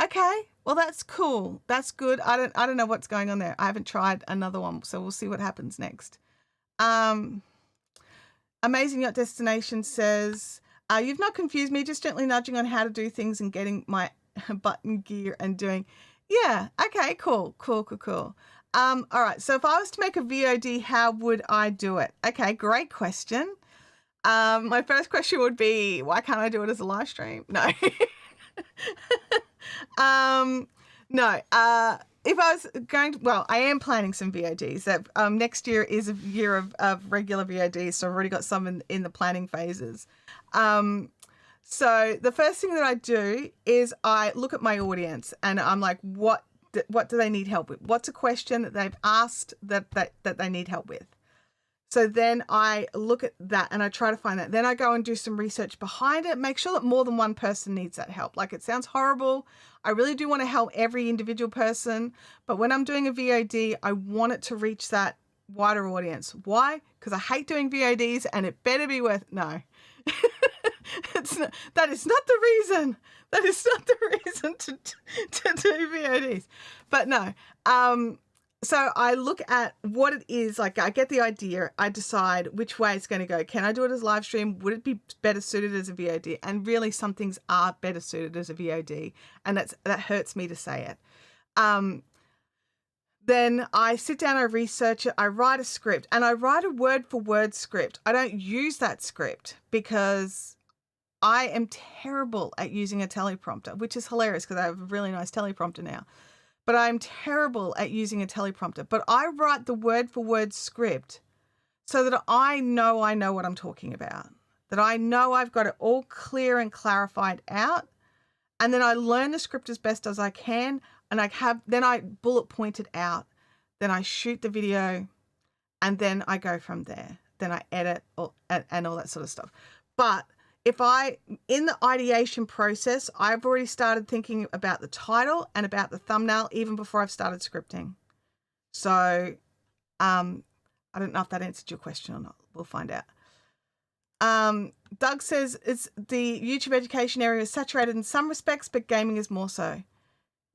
Okay, well that's cool. That's good. I don't know what's going on there. I haven't tried another one, so we'll see what happens next. Amazing Yacht Destination says, you've not confused me, just gently nudging on how to do things and getting my button gear and doing. Yeah, okay, cool. All right, so if I was to make a VOD, how would I do it? Okay, great question. My first question would be, why can't I do it as a live stream? No. No. If I was going to, well, I am planning some VODs. That next year is a year of regular VODs, so I've already got some in the planning phases. So the first thing that I do is I look at my audience and I'm like, what do they need help with? What's a question that they've asked that they need help with? So then I look at that and I try to find that. Then I go and do some research behind it, make sure that more than one person needs that help. Like, it sounds horrible. I really do want to help every individual person. But when I'm doing a VOD, I want it to reach that wider audience. Why? Because I hate doing VODs and it better be worth, no. That is not the reason. That is not the reason to do VODs. But no. So I look at what it is, like I get the idea, I decide which way it's going to go. Can I do it as a live stream? Would it be better suited as a VOD? And really some things are better suited as a VOD, and that hurts me to say it. Then I sit down, I research it, I write a script, and I write a word for word script. I don't use that script because I am terrible at using a teleprompter, which is hilarious because I have a really nice teleprompter now. But I'm terrible at using a teleprompter. But I write the word for word script so that I know what I'm talking about, that I know I've got it all clear and clarified out. And then I learn the script as best as I can. And then I bullet point it out. Then I shoot the video and then I go from there. Then I edit and all that sort of stuff. But in the ideation process, I've already started thinking about the title and about the thumbnail even before I've started scripting. So, I don't know if that answered your question or not. We'll find out. Doug says it's the YouTube education area is saturated in some respects, but gaming is more so.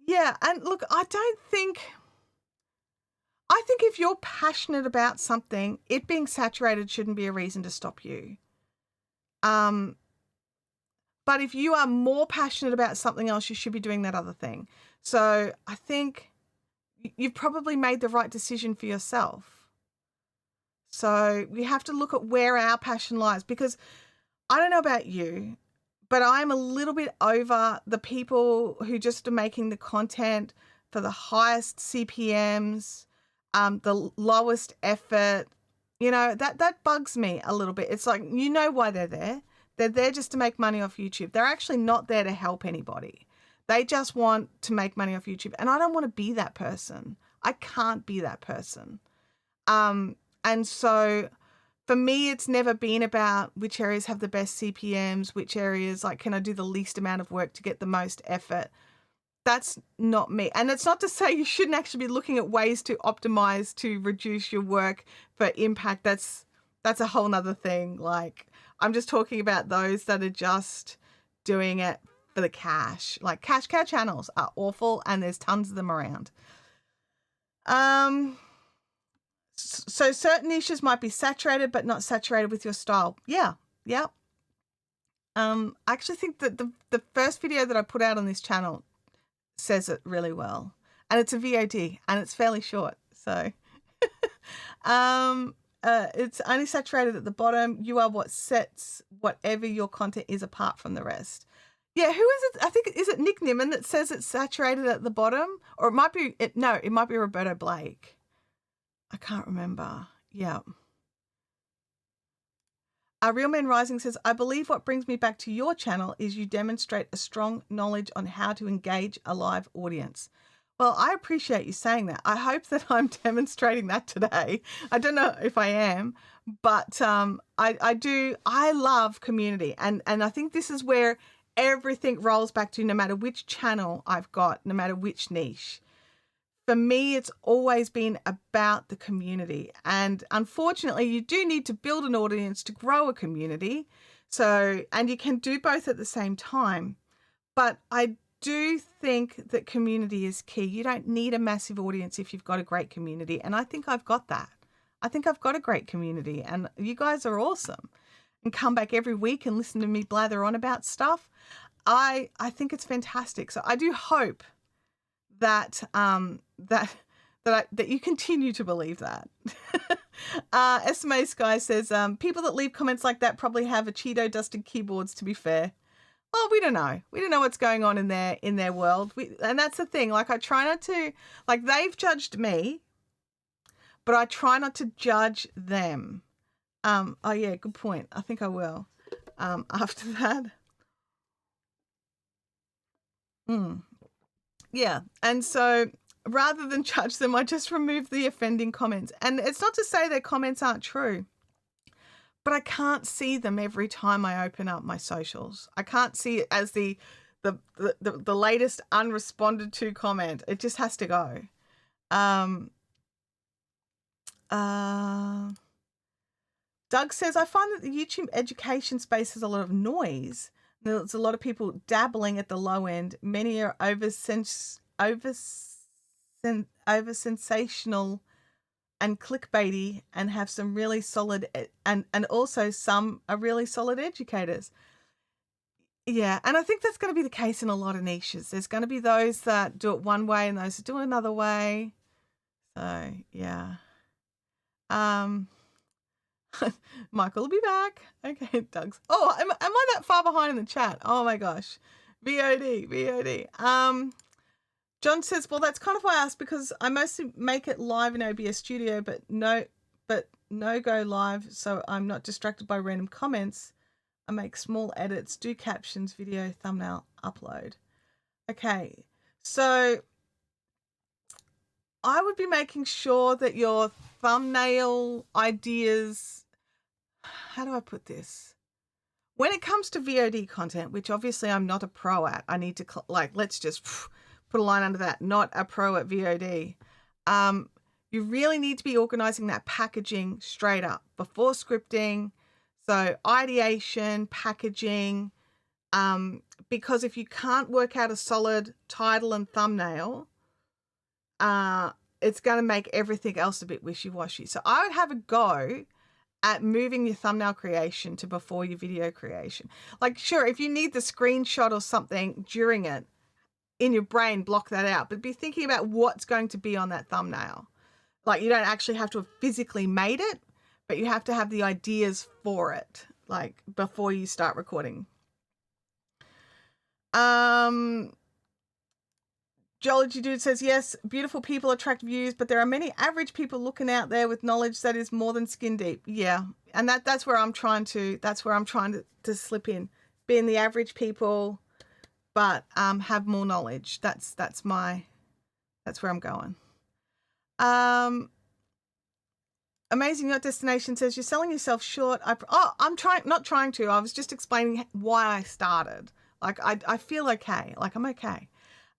Yeah, and look, I think if you're passionate about something, it being saturated shouldn't be a reason to stop you. But if you are more passionate about something else, you should be doing that other thing. So I think you've probably made the right decision for yourself. So we have to look at where our passion lies, because I don't know about you, but I'm a little bit over the people who just are making the content for the highest CPMs, the lowest effort. You know, that bugs me a little bit. It's like, you know why they're there. They're there just to make money off YouTube. They're actually not there to help anybody. They just want to make money off YouTube. And I don't want to be that person. I can't be that person. And so for me, it's never been about which areas have the best CPMs, which areas, like, can I do the least amount of work to get the most effort? That's not me. And it's not to say you shouldn't actually be looking at ways to optimize to reduce your work for impact. That's a whole nother thing. Like, I'm just talking about those that are just doing it for the cash. Like, cash cow channels are awful, and there's tons of them around. So certain niches might be saturated, but not saturated with your style. Yeah. I actually think that the first video that I put out on this channel says it really well, and it's a VOD, and it's fairly short. So, it's only saturated at the bottom. You are what sets whatever your content is apart from the rest. Yeah, who is it? I think, is it Nick Nimmin that says it's saturated at the bottom? Or it might be, it might be Roberto Blake. I can't remember. Yeah. Real Men Rising says, I believe what brings me back to your channel is you demonstrate a strong knowledge on how to engage a live audience. Well, I appreciate you saying that. I hope that I'm demonstrating that today. I don't know if I am, but I love community. And I think this is where everything rolls back to, no matter which channel I've got, no matter which niche. For me, it's always been about the community. And unfortunately, you do need to build an audience to grow a community. So, and you can do both at the same time. But I do think that community is key. You don't need a massive audience if you've got a great community. And I think I've got that. I think I've got a great community, and you guys are awesome. And come back every week and listen to me blather on about stuff. I think it's fantastic. So I do hope that that you continue to believe that. SMA Sky says, people that leave comments like that probably have a Cheeto dusted keyboards, to be fair. Well, we don't know. We don't know what's going on in their world. And that's the thing. Like, I try not to, like, they've judged me, but I try not to judge them. Oh yeah, good point. I think I will. After that. Yeah. And so rather than judge them, I just remove the offending comments. And it's not to say their comments aren't true, but I can't see them every time I open up my socials. I can't see it as the latest unresponded to comment. It just has to go. Doug says, I find that the YouTube education space has a lot of noise. There's a lot of people dabbling at the low end. Many are over sensational and clickbaity, and have some really solid, and also some are really solid educators. Yeah, and I think that's going to be the case in a lot of niches. There's going to be those that do it one way and those that do it another way. So yeah. Michael will be back. Okay, Doug's. Oh, am I that far behind in the chat? Oh my gosh. VOD. John says, well, that's kind of why I asked, because I mostly make it live in OBS Studio, but no go live, so I'm not distracted by random comments. I make small edits, do captions, video, thumbnail, upload. Okay, so I would be making sure that your thumbnail ideas, how do I put this? When it comes to VOD content, which obviously I'm not a pro at, I need to, let's just put a line under that, not a pro at VOD. You really need to be organizing that packaging straight up before scripting. So ideation, packaging, because if you can't work out a solid title and thumbnail, it's going to make everything else a bit wishy-washy. So I would have a go at moving your thumbnail creation to before your video creation. Like, sure, if you need the screenshot or something during it, in your brain, block that out, but be thinking about what's going to be on that thumbnail. Like, you don't actually have to have physically made it, but you have to have the ideas for it, like before you start recording. Geology Dude says, yes, beautiful people attract views, but there are many average people looking out there with knowledge that is more than skin deep. Yeah. And that's where I'm trying to slip in. Being the average people, but have more knowledge. That's where I'm going. Amazing Yacht Destination says, you're selling yourself short. Not trying to. I was just explaining why I started. Like, I feel okay. Like, I'm okay.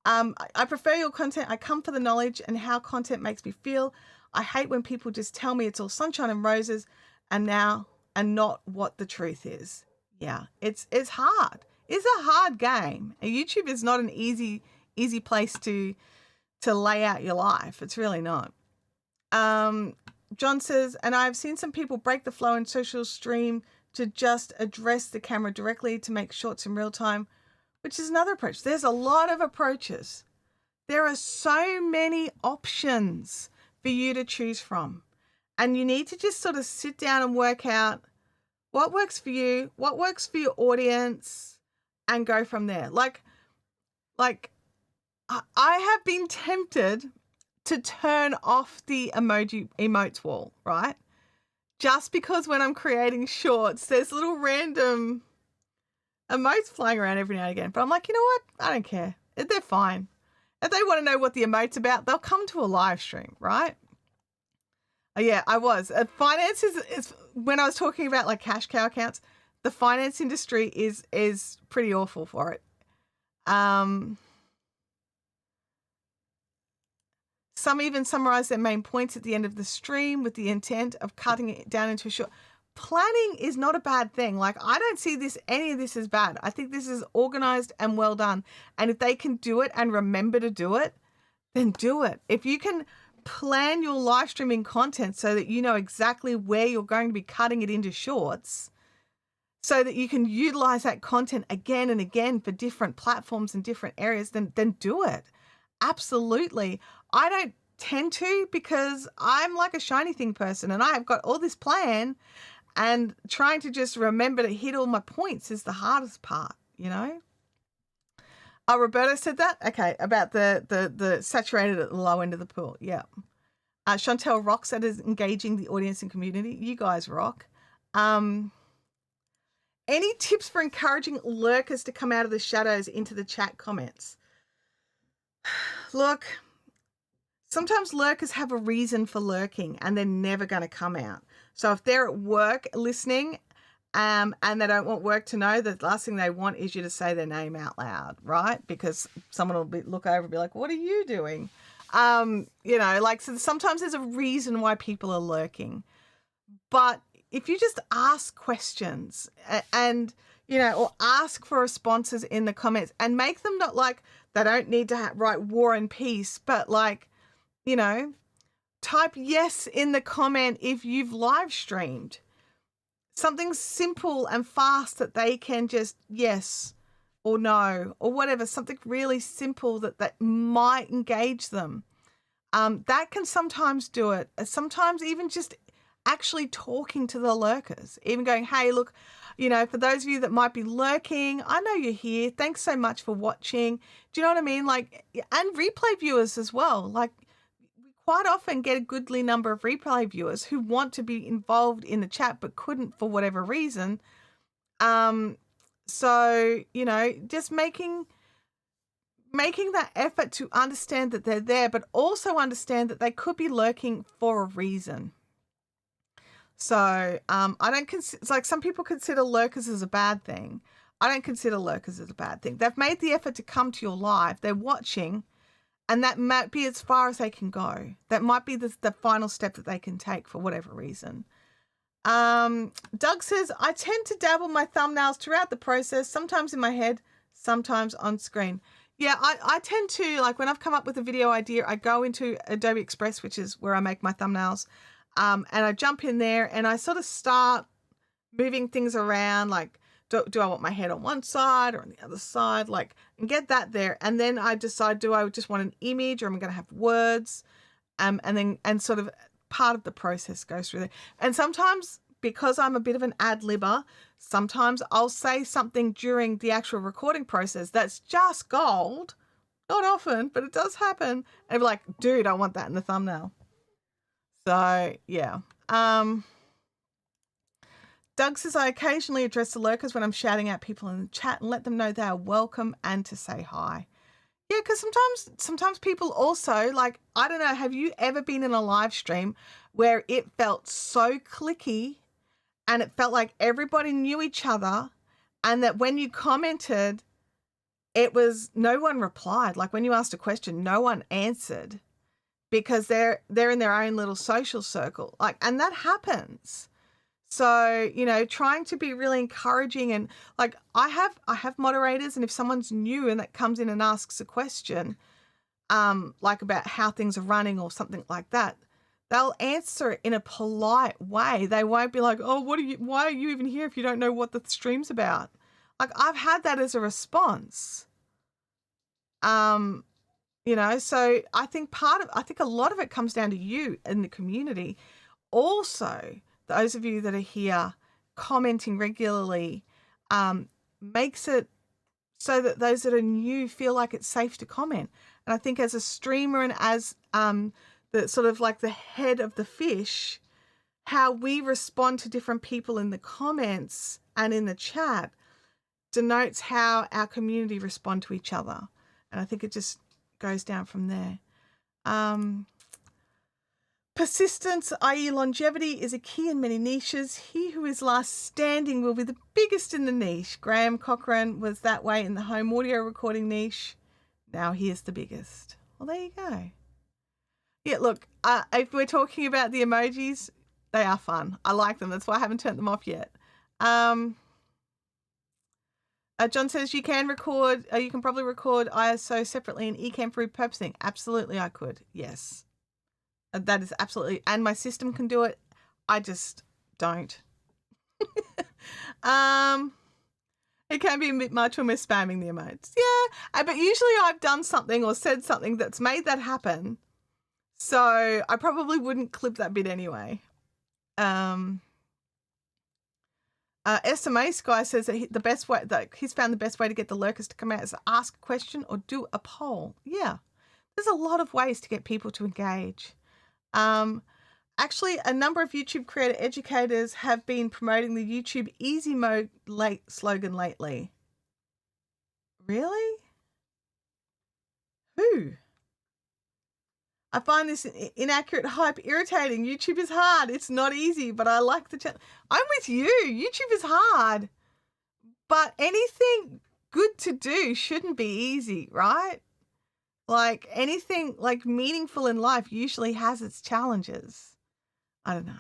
I prefer your content. I come for the knowledge and how content makes me feel. I hate when people just tell me it's all sunshine and roses and not what the truth is. Yeah, it's hard. It's a hard game. And YouTube is not an easy place to lay out your life. It's really not. John says, and I've seen some people break the flow in social stream to just address the camera directly to make shorts in real time, which is another approach. There's a lot of approaches. There are so many options for you to choose from. And you need to just sort of sit down and work out what works for you, what works for your audience, and go from there. Like I have been tempted to turn off the emotes wall, right? Just because when I'm creating shorts, there's little random emotes flying around every now and again. But I'm like, you know what? I don't care. They're fine. If they want to know what the emote's about, they'll come to a live stream, right? Oh, yeah, I was. Finance is when I was talking about like cash cow accounts, the finance industry is pretty awful for it. Some even summarize their main points at the end of the stream with the intent of cutting it down into a short. Planning is not a bad thing. Like, I don't see any of this as bad. I think this is organized and well done. And if they can do it and remember to do it, then do it. If you can plan your live streaming content so that you know exactly where you're going to be cutting it into shorts so that you can utilize that content again and again for different platforms and different areas, then do it. Absolutely. I don't tend to, because I'm like a shiny thing person and I've got all this plan, and trying to just remember to hit all my points is the hardest part, you know? Oh, Roberta said that? Okay, about the saturated at the low end of the pool. Yeah. Chantelle rocks at is engaging the audience and community. You guys rock. Any tips for encouraging lurkers to come out of the shadows into the chat comments? Look, sometimes lurkers have a reason for lurking and they're never going to come out. So if they're at work listening and they don't want work to know, the last thing they want is you to say their name out loud, right? Because someone will look over and be like, what are you doing? So sometimes there's a reason why people are lurking. But if you just ask questions and or ask for responses in the comments and make them not like they don't need to write war and peace, but like, type yes in the comment if you've live streamed. Something simple and fast that they can just yes or no or whatever, something really simple that might engage them. That can sometimes do it. Sometimes even just actually talking to the lurkers, even going, hey, look, for those of you that might be lurking, I know you're here. Thanks so much for watching. Do you know what I mean? Like, and replay viewers as well. Like, we quite often get a goodly number of replay viewers who want to be involved in the chat but couldn't for whatever reason. So, just making that effort to understand that they're there, but also understand that they could be lurking for a reason. So I don't consider, it's like some people consider lurkers as a bad thing. I don't consider lurkers as a bad thing. They've made the effort to come to your live. They're watching, and that might be as far as they can go. That might be the final step that they can take for whatever reason. Doug says, I tend to dabble my thumbnails throughout the process, sometimes in my head, sometimes on screen. Yeah, I tend to, like when I've come up with a video idea, I go into Adobe Express, which is where I make my thumbnails. And I jump in there and I sort of start moving things around. Like, do I want my head on one side or on the other side? Like, and get that there. And then I decide, do I just want an image or am I going to have words? And sort of part of the process goes through there. And sometimes, because I'm a bit of an ad-libber, sometimes I'll say something during the actual recording process that's just gold. Not often, but it does happen. And I'll be like, dude, I want that in the thumbnail. So, yeah. Doug says, I occasionally address the lurkers when I'm shouting at people in the chat and let them know they are welcome and to say hi. Yeah, because sometimes people also, like, I don't know, have you ever been in a live stream where it felt so clicky and it felt like everybody knew each other, and that when you commented, it was no one replied. Like when you asked a question, no one answered because they're in their own little social circle. Like, and that happens. So, you know, trying to be really encouraging, and like I have moderators, and if someone's new and that comes in and asks a question, like about how things are running or something like that, they'll answer it in a polite way. They won't be like, oh, why are you even here if you don't know what the stream's about? Like I've had that as a response. You know, so I think a lot of it comes down to you and the community. Also, those of you that are here commenting regularly, makes it so that those that are new feel like it's safe to comment. And I think as a streamer and as the sort of like the head of the fish, how we respond to different people in the comments and in the chat denotes how our community respond to each other. And I think it just goes down from there. Persistence, i.e. longevity, is a key in many niches. He who is last standing will be the biggest in the niche. Graham Cochran was that way in the home audio recording niche. Now he is the biggest. Well, there you go. Yeah, look, if we're talking about the emojis, they are fun. I like them. That's why I haven't turned them off yet. John says you can record, you can probably record ISO separately and Ecamm for repurposing. Absolutely, I could. Yes. That is absolutely, and my system can do it. I just don't. It can be a bit much when we're spamming the emotes. Yeah, but usually I've done something or said something that's made that happen. So I probably wouldn't clip that bit anyway. SMA Sky says that he's found the best way to get the lurkers to come out is to ask a question or do a poll. Yeah, there's a lot of ways to get people to engage. Actually, a number of YouTube creator educators have been promoting the YouTube easy mode slogan lately. Really? Who? I find this inaccurate hype irritating. YouTube is hard. It's not easy, but I like the channel. I'm with you. YouTube is hard, but anything good to do shouldn't be easy, right? Like anything like meaningful in life usually has its challenges. I don't know.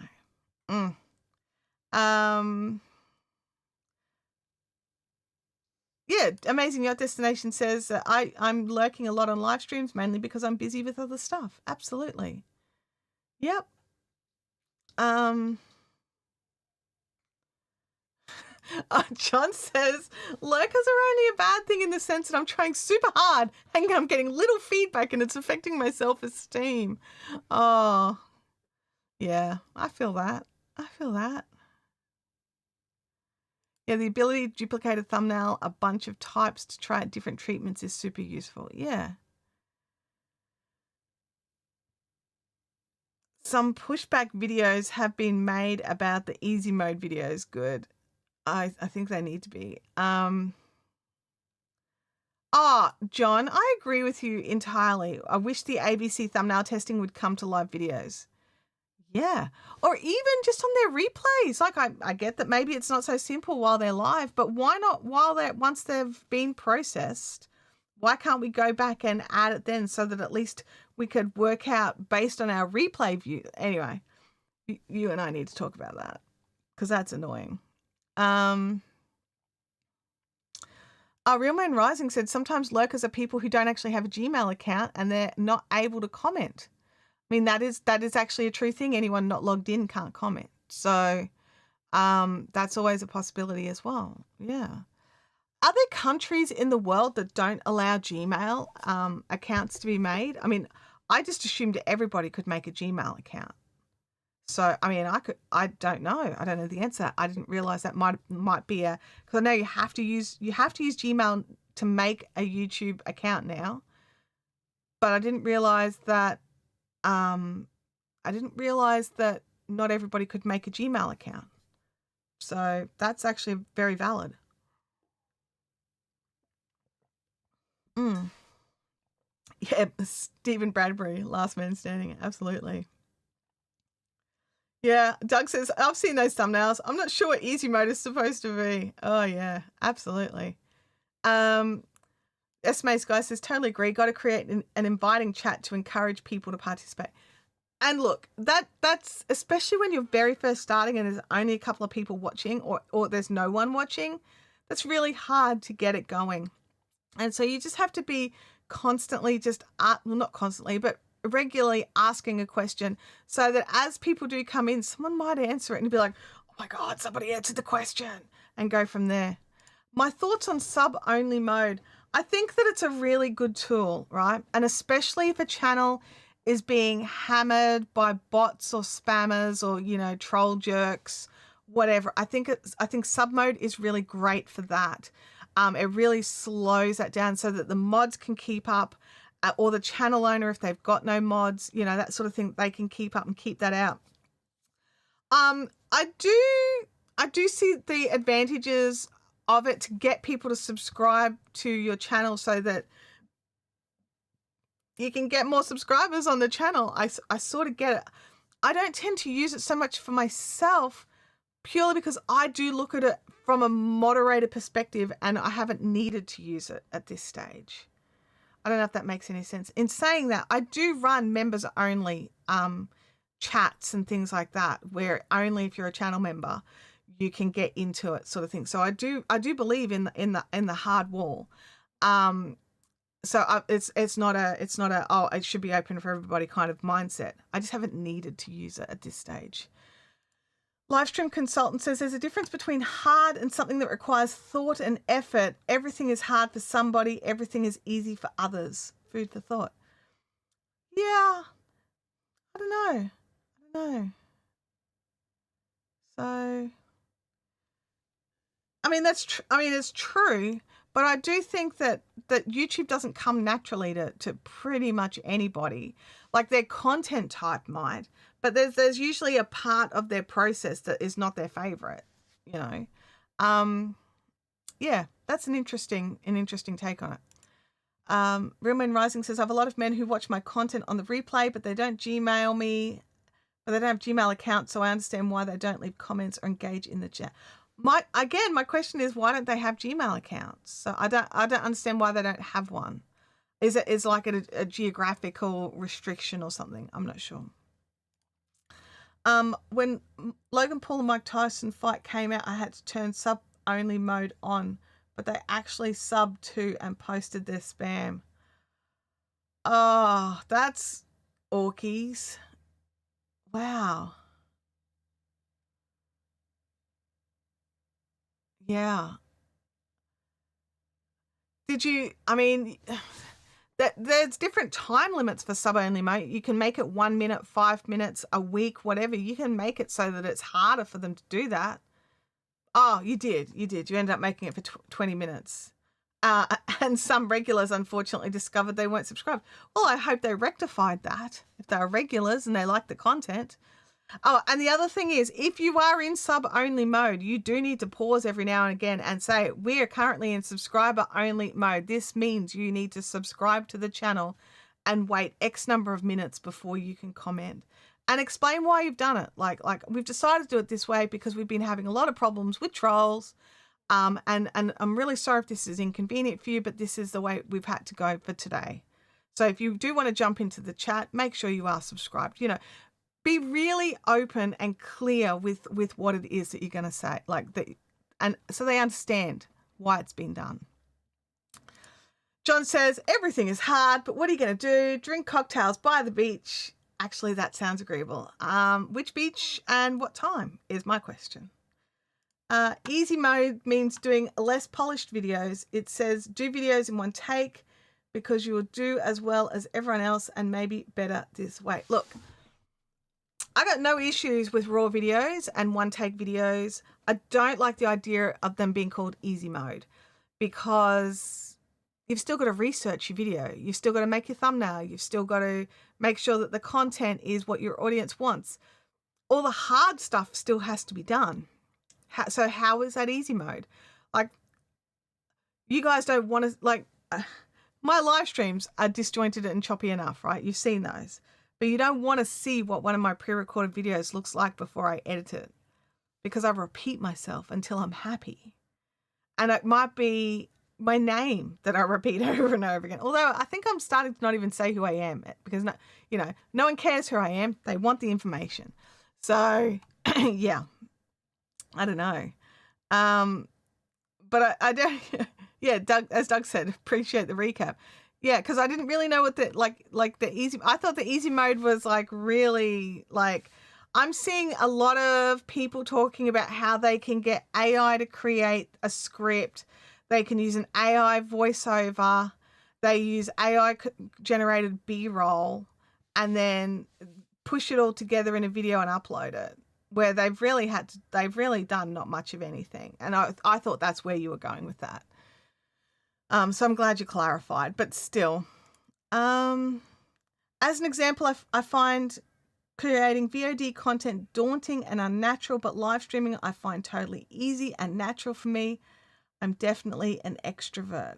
Yeah, Amazing Yacht Destination says I'm lurking a lot on live streams mainly because I'm busy with other stuff. Absolutely. Yep. John says lurkers are only a bad thing in the sense that I'm trying super hard and I'm getting little feedback and it's affecting my self-esteem. Oh, yeah, I feel that. Yeah, the ability to duplicate a thumbnail, a bunch of types to try out different treatments is super useful. Yeah. Some pushback videos have been made about the easy mode videos. Good. I think they need to be. John, I agree with you entirely. I wish the ABC thumbnail testing would come to live videos. Yeah. Or even just on their replays. Like I get that maybe it's not so simple while they're live, but why not once they've been processed, why can't we go back and add it then so that at least we could work out based on our replay view? Anyway, you and I need to talk about that because that's annoying. Real Man Rising said sometimes lurkers are people who don't actually have a Gmail account and they're not able to comment. I mean, that is actually a true thing. Anyone not logged in can't comment. So that's always a possibility as well. Yeah. Are there countries in the world that don't allow Gmail accounts to be made? I mean, I just assumed everybody could make a Gmail account. So, I mean, I don't know. I don't know the answer. I didn't realize that might be because I know you have to use Gmail to make a YouTube account now. But I didn't realize that not everybody could make a Gmail account. So that's actually very valid. Yeah, Stephen Bradbury, Last Man Standing, absolutely. Yeah, Doug says, I've seen those thumbnails. I'm not sure what easy mode is supposed to be. Oh, yeah, absolutely. Esme's guy says, totally agree. Got to create an inviting chat to encourage people to participate. And look, that's especially when you're very first starting and there's only a couple of people watching or there's no one watching, that's really hard to get it going. And so you just have to be constantly well, not constantly, but regularly asking a question so that as people do come in, someone might answer it and be like, oh my God, somebody answered the question, and go from there. My thoughts on sub-only mode. I think that it's a really good tool, right? And especially if a channel is being hammered by bots or spammers or, you know, troll jerks, whatever. I think sub mode is really great for that. It really slows that down so that the mods can keep up, or the channel owner, if they've got no mods, you know, that sort of thing, they can keep up and keep that out. I do see the advantages of it to get people to subscribe to your channel so that you can get more subscribers on the channel. I sort of get it. I don't tend to use it so much for myself purely because I do look at it from a moderator perspective and I haven't needed to use it at this stage. I don't know if that makes any sense. In saying that, I do run members only chats and things like that, where only if you're a channel member you can get into it, sort of thing. So I do believe in the hard wall. So it's not a oh, it should be open for everybody kind of mindset. I just haven't needed to use it at this stage. Livestream consultant says there's a difference between hard and something that requires thought and effort. Everything is hard for somebody. Everything is easy for others. Food for thought. Yeah, I don't know. So, I mean, it's true, but I do think that YouTube doesn't come naturally to pretty much anybody. Like their content type might, but there's usually a part of their process that is not their favorite, you know. Yeah, that's an interesting take on it. Real Men Rising says, I have a lot of men who watch my content on the replay, but they don't Gmail me, but they don't have Gmail accounts, so I understand why they don't leave comments or engage in the chat. My question is, why don't they have Gmail accounts? So I don't understand why they don't have one. Is it like a geographical restriction or something? I'm not sure. When Logan Paul and Mike Tyson fight came out, I had to turn sub only mode on, but they actually subbed to and posted their spam. Oh, that's orkies. Wow. Yeah. I mean, there's different time limits for sub-only mode. You can make it 1 minute, 5 minutes, a week, whatever. You can make it so that it's harder for them to do that. Oh, you did. You ended up making it for 20 minutes. And some regulars, unfortunately, discovered they weren't subscribed. Well, I hope they rectified that. If they're regulars and they like the content. Oh, and the other thing is, if you are in sub-only mode, you do need to pause every now and again and say, we are currently in subscriber-only mode. This means you need to subscribe to the channel and wait X number of minutes before you can comment. And explain why you've done it. Like we've decided to do it this way because we've been having a lot of problems with trolls. And I'm really sorry if this is inconvenient for you, but this is the way we've had to go for today. So if you do want to jump into the chat, make sure you are subscribed. You know, be really open and clear with what it is that you're going to say, and so they understand why it's been done. John says, everything is hard, but what are you going to do? Drink cocktails by the beach. Actually, that sounds agreeable. Which beach and what time is my question. Easy mode means doing less polished videos. It says do videos in one take because you will do as well as everyone else and maybe better this way. Look, I got no issues with raw videos and one take videos. I don't like the idea of them being called easy mode because you've still got to research your video. You've still got to make your thumbnail. You've still got to make sure that the content is what your audience wants. All the hard stuff still has to be done. So how is that easy mode? Like, you guys don't want to, like, my live streams are disjointed and choppy enough, right? You've seen those. But you don't want to see what one of my pre-recorded videos looks like before I edit it, because I repeat myself until I'm happy. And it might be my name that I repeat over and over again. Although I think I'm starting to not even say who I am, because no one cares who I am. They want the information. So yeah, I don't know. But I don't, yeah, Doug, as Doug said, appreciate the recap. Yeah, because I didn't really know what the, like the easy, I thought the easy mode was like really, like, I'm seeing a lot of people talking about how they can get AI to create a script. They can use an AI voiceover. They use AI generated B-roll and then push it all together in a video and upload it, where they've really done not much of anything. And I thought that's where you were going with that. So I'm glad you clarified, but still, as an example, I find creating VOD content daunting and unnatural, but live streaming I find totally easy and natural for me. I'm definitely an extrovert.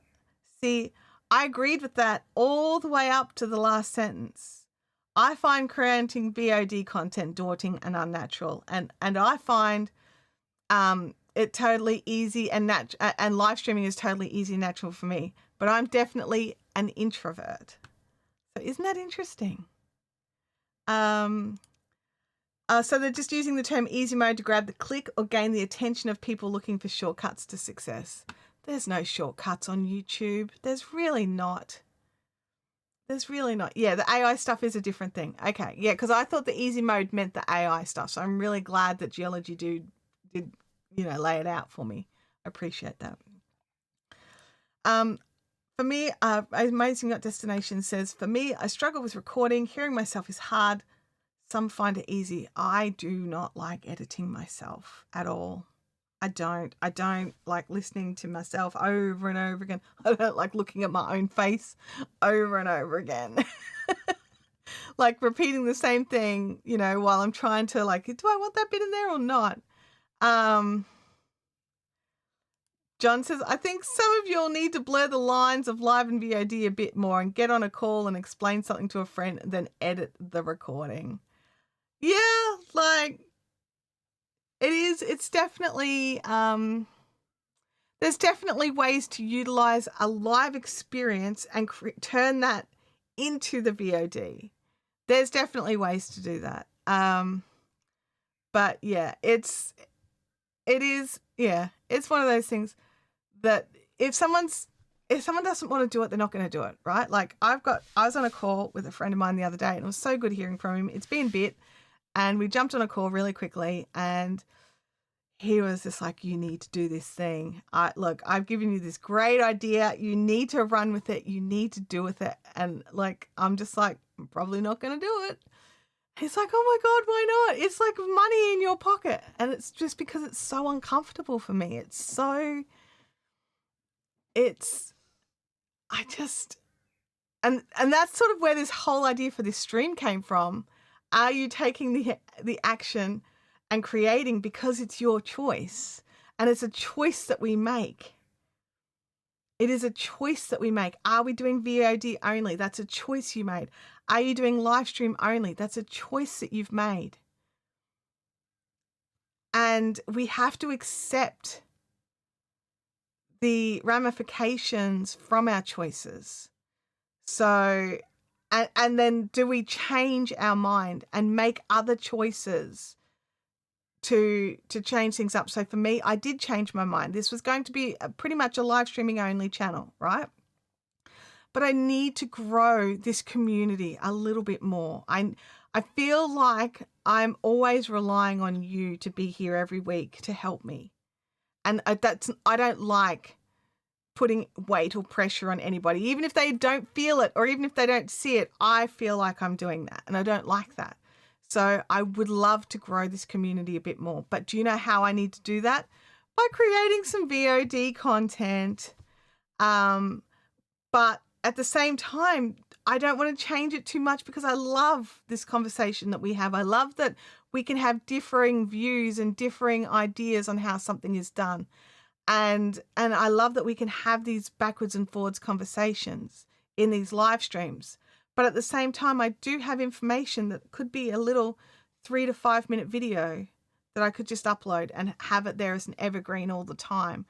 See, I agreed with that all the way up to the last sentence. I find creating VOD content daunting and unnatural, and I find it totally easy and and live streaming is totally easy and natural for me. But I'm definitely an introvert. So isn't that interesting? So they're just using the term easy mode to grab the click or gain the attention of people looking for shortcuts to success. There's no shortcuts on YouTube. There's really not. Yeah, the AI stuff is a different thing. Okay, yeah, because I thought the easy mode meant the AI stuff. So I'm really glad that Geology Dude did, lay it out for me. I appreciate that. For me, Amazing Yacht Destination says, for me, I struggle with recording. Hearing myself is hard. Some find it easy. I do not like editing myself at all. I don't like listening to myself over and over again. I don't like looking at my own face over and over again. Like repeating the same thing, while I'm trying to, like, do I want that bit in there or not? John says, I think some of you'll need to blur the lines of live and VOD a bit more and get on a call and explain something to a friend and then edit the recording. Yeah, like, it's definitely, there's definitely ways to utilize a live experience and turn that into the VOD. There's definitely ways to do that. But yeah, it's one of those things that if someone doesn't want to do it, they're not going to do it, right? Like I was on a call with a friend of mine the other day and it was so good hearing from him. It's been a bit. And we jumped on a call really quickly and he was just like, you need to do this thing. Look, I've given you this great idea. You need to run with it. You need to do with it. And like, I'm just like, I'm probably not going to do it. He's like, oh my God, why not? It's like money in your pocket. And it's just because it's so uncomfortable for me. And that's sort of where this whole idea for this stream came from. Are you taking the action and creating because it's your choice? And it's a choice that we make. It is a choice that we make. Are we doing VOD only? That's a choice you made. Are you doing live stream only? That's a choice that you've made. And we have to accept the ramifications from our choices. So, and then do we change our mind and make other choices to change things up? So for me, I did change my mind. This was going to be pretty much a live streaming only channel, right? But I need to grow this community a little bit more. I feel like I'm always relying on you to be here every week to help me. And I don't like putting weight or pressure on anybody. Even if they don't feel it or even if they don't see it, I feel like I'm doing that and I don't like that. So I would love to grow this community a bit more. But do you know how I need to do that? By creating some VOD content. But at the same time, I don't want to change it too much because I love this conversation that we have. I love that we can have differing views and differing ideas on how something is done. And I love that we can have these backwards and forwards conversations in these live streams. But at the same time, I do have information that could be a little 3 to 5 minute video that I could just upload and have it there as an evergreen all the time,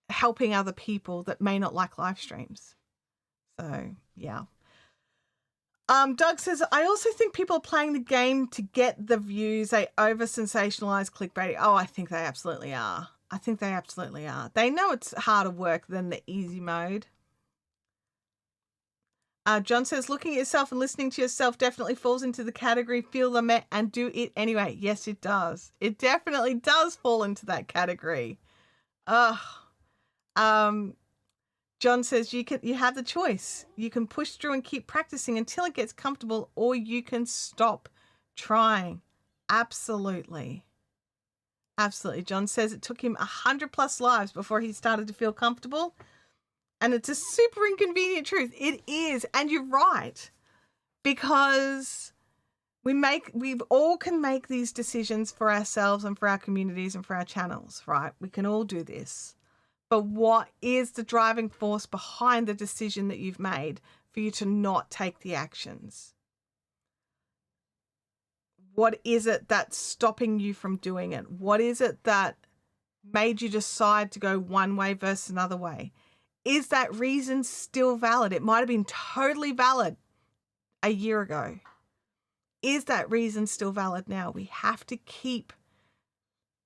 helping other people that may not like live streams. So, yeah. Doug says, I also think people are playing the game to get the views. They over-sensationalize clickbait. Oh, I think they absolutely are. I think they absolutely are. They know it's harder work than the easy mode. John says, looking at yourself and listening to yourself definitely falls into the category, feel the met and do it anyway. Yes, it does. It definitely does fall into that category. John says, you have the choice. You can push through and keep practicing until it gets comfortable, or you can stop trying. Absolutely. Absolutely. John says it took him 100+ lives before he started to feel comfortable. And it's a super inconvenient truth. It is. And you're right. Because we all can make these decisions for ourselves and for our communities and for our channels, right? We can all do this. But what is the driving force behind the decision that you've made for you to not take the actions? What is it that's stopping you from doing it? What is it that made you decide to go one way versus another way? Is that reason still valid? It might have been totally valid a year ago. Is that reason still valid now? We have to keep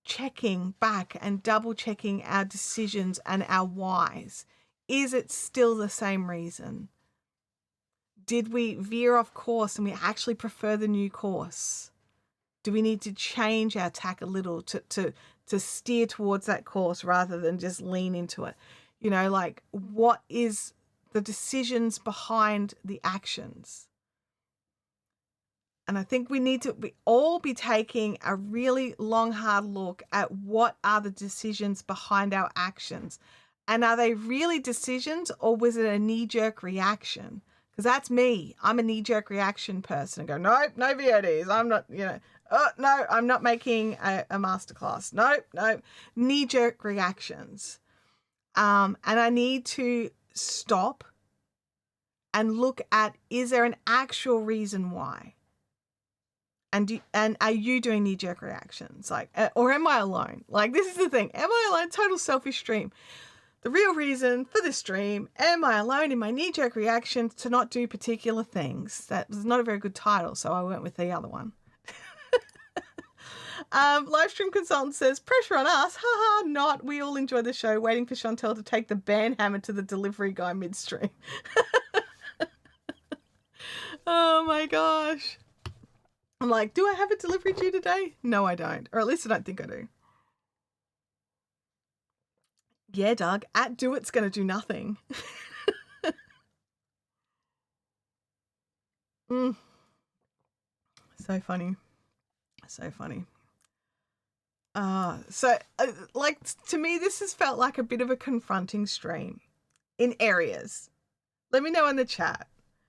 checking back and double checking our decisions and our whys. Is it still the same reason? Did we veer off course and we actually prefer the new course? Do we need to change our tack a little to steer towards that course rather than just lean into it? You know, like, what is the decisions behind the actions? And I think we need to all be taking a really long, hard look at what are the decisions behind our actions. And are they really decisions, or was it a knee-jerk reaction? Because that's me. I'm a knee-jerk reaction person. I go, nope, no VODs. I'm not, oh, no, I'm not making a masterclass. Nope. Knee-jerk reactions. And I need to stop and look at, is there an actual reason why? And are you doing knee-jerk reactions? Like, or am I alone? Like, this is the thing. Am I alone? Total selfish stream. The real reason for this stream, am I alone in my knee-jerk reaction to not do particular things? That was not a very good title, so I went with the other one. Livestream consultant says, pressure on us. Haha, not. We all enjoy the show. Waiting for Chantelle to take the ban hammer to the delivery guy midstream. Oh my gosh. I'm like, do I have a delivery due today? No, I don't. Or at least I don't think I do. Yeah, Doug, at Do It's going to do nothing. So funny. So funny. Like, to me, this has felt like a bit of a confronting stream in areas. Let me know in the chat.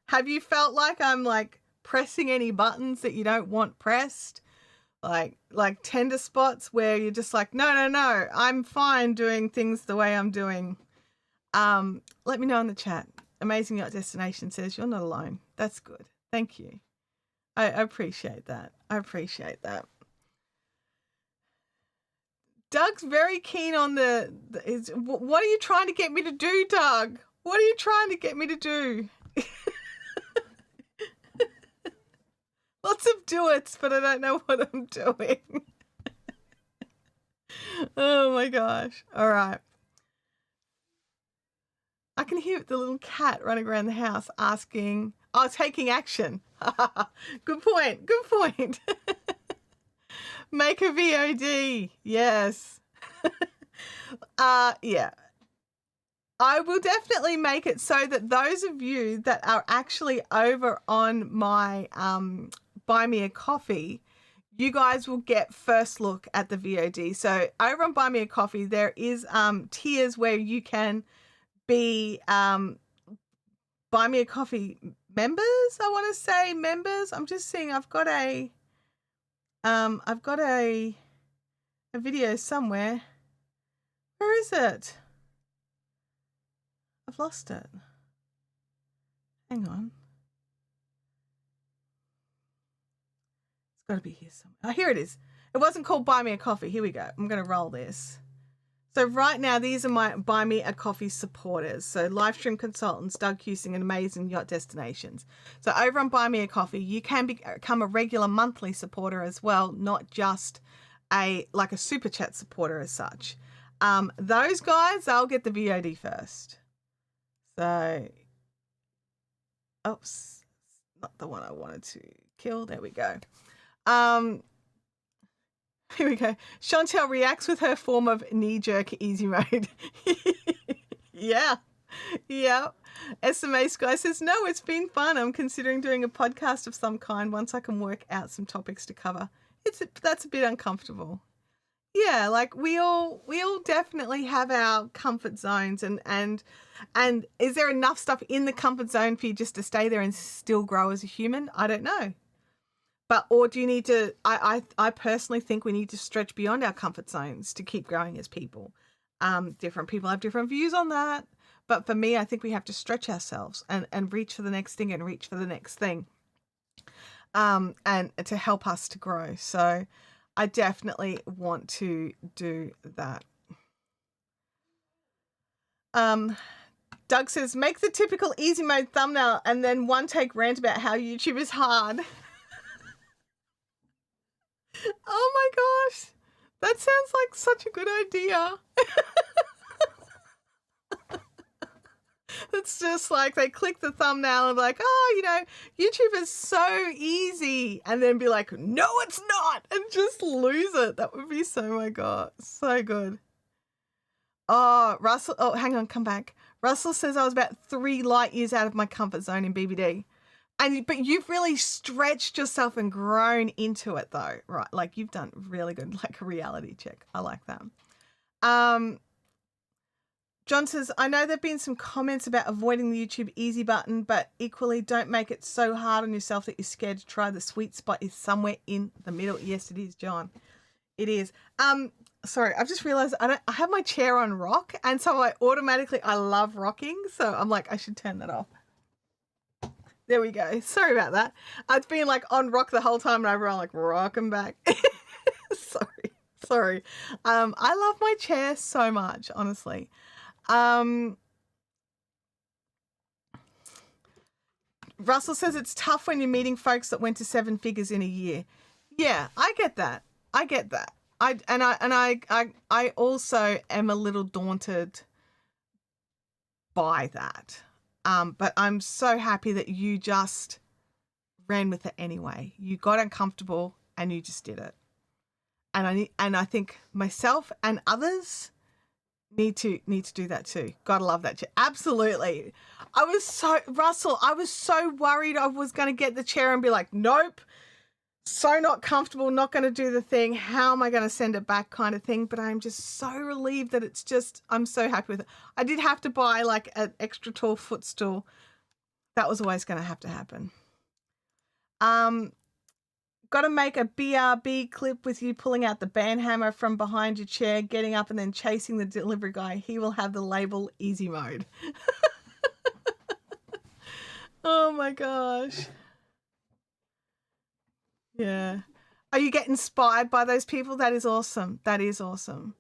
Have you felt like I'm like pressing any buttons that you don't want pressed? Like tender spots where you're just like, no, I'm fine doing things the way I'm doing. Let me know in the chat. Amazing Yacht Destination says you're not alone. That's good. Thank you. I appreciate that. Doug's very keen on what are you trying to get me to do, Doug? What are you trying to get me to do? Lots of do-its, but I don't know what I'm doing. Oh my gosh. All right. I can hear the little cat running around the house asking, taking action. Good point. Make a VOD. Yes. Yeah. I will definitely make it so that those of you that are actually over on my Buy Me a Coffee, you guys will get first look at the VOD. So over on Buy Me a Coffee, there is tiers where you can be Buy Me a Coffee members. I want to say members. I'm just seeing I've got a video somewhere. Where is it? I've lost it. Hang on. It's got to be here somewhere. Oh, here it is. It wasn't called Buy Me a Coffee. Here we go. I'm going to roll this. So right now, these are my Buy Me a Coffee supporters. So live stream consultants, Doug Husing, and Amazing Yacht Destinations. So over on Buy Me a Coffee, you can become a regular monthly supporter as well, not just like a super chat supporter as such. Those guys, they'll get the VOD first. So, oops, not the one I wanted to kill. There we go. Here we go. Chantelle reacts with her form of knee-jerk easy mode. Yeah. SMA Sky says, no, it's been fun. I'm considering doing a podcast of some kind once I can work out some topics to cover. That's a bit uncomfortable. Yeah, like we all definitely have our comfort zones, and is there enough stuff in the comfort zone for you just to stay there and still grow as a human? I don't know. But, or do you need to, I personally think we need to stretch beyond our comfort zones to keep growing as people. Different people have different views on that. But for me, I think we have to stretch ourselves and reach for the next thing and reach for the next thing. And to help us to grow. So I definitely want to do that. Doug says, make the typical easy mode thumbnail and then one take rant about how YouTube is hard. Oh my gosh, that sounds like such a good idea. It's just like they click the thumbnail and be like, oh, you know, YouTube is so easy. And then be like, no, it's not. And just lose it. That would be so, my God, so good. Oh, Russell. Oh, hang on, come back. Russell says I was about 3 light years out of my comfort zone in BBD. But you've really stretched yourself and grown into it though, right? Like you've done really good, like a reality check. I like that. John says, I know there've been some comments about avoiding the YouTube easy button, but equally don't make it so hard on yourself that you're scared to try. The sweet spot is somewhere in the middle. Yes, it is, John. It is. Sorry, I've just realized I have my chair on rock, and so I love rocking. So I'm like, I should turn that off. There we go. Sorry about that. I've been like on rock the whole time and I'm like rocking back. Sorry. I love my chair so much, honestly. Russell says it's tough when you're meeting folks that went to 7 figures in a year. Yeah, I get that. I also am a little daunted by that. But I'm so happy that you just ran with it anyway. You got uncomfortable and you just did it. And I think myself and others need to do that too. Gotta love that chair. Absolutely. Russell, I was so worried I was going to get the chair and be like, nope, so not comfortable, not going to do the thing. How am I going to send it back kind of thing? But I'm just so relieved that I'm so happy with it. I did have to buy like an extra tall footstool. That was always going to have to happen. Got to make a BRB clip with you pulling out the band hammer from behind your chair, getting up and then chasing the delivery guy. He will have the label easy mode. Oh my gosh. Yeah. Are you getting inspired by those people? That is awesome. That is awesome.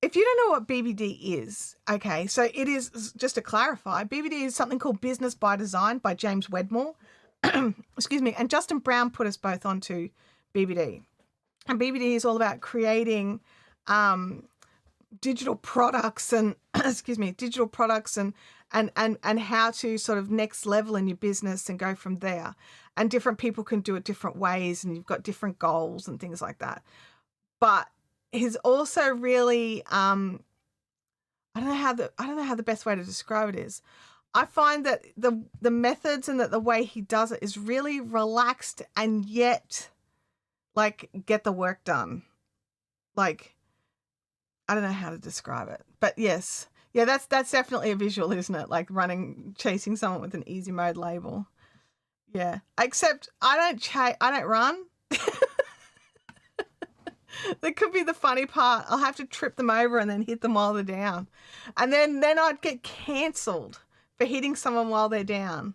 If you don't know what BBD is, okay, so it is, just to clarify, BBD is something called Business by Design by James Wedmore. Excuse me. And Justin Brown put us both onto BBD. And BBD is all about creating digital products and, digital products and how to sort of next level in your business and go from there. And different people can do it different ways and you've got different goals and things like that. But he's also really I don't know how the best way to describe it is. I find that the methods and that the way he does it is really relaxed and yet like get the work done. Like, I don't know how to describe it, but yes. Yeah, that's definitely a visual, isn't it? Like chasing someone with an easy mode label. Yeah. Except I don't run. That could be the funny part. I'll have to trip them over and then hit them while they're down. And then I'd get cancelled for hitting someone while they're down.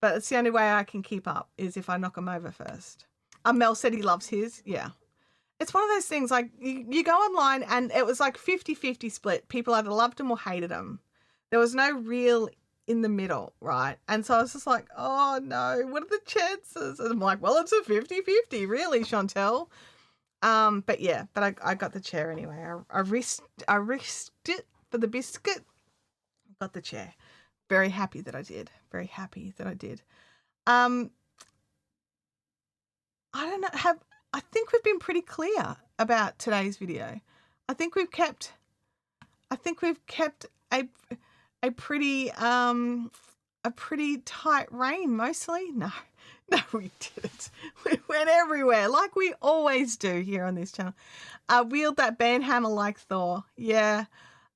But it's the only way I can keep up is if I knock them over first. Mel said he loves his. Yeah. It's one of those things, like, you go online and it was like 50-50 split. People either loved him or hated him. There was no real in the middle, right? And so I was just like, oh no, what are the chances? And I'm like, well, it's a 50-50, really, Chantelle. But yeah, but I got the chair anyway. I risked it for the biscuit. Got the chair. Very happy that I did. Very happy that I did. I don't know. I think we've been pretty clear about today's video. I think we've kept a pretty tight rein mostly. No, we didn't. We went everywhere like we always do here on this channel. Wield that band hammer like Thor. Yeah.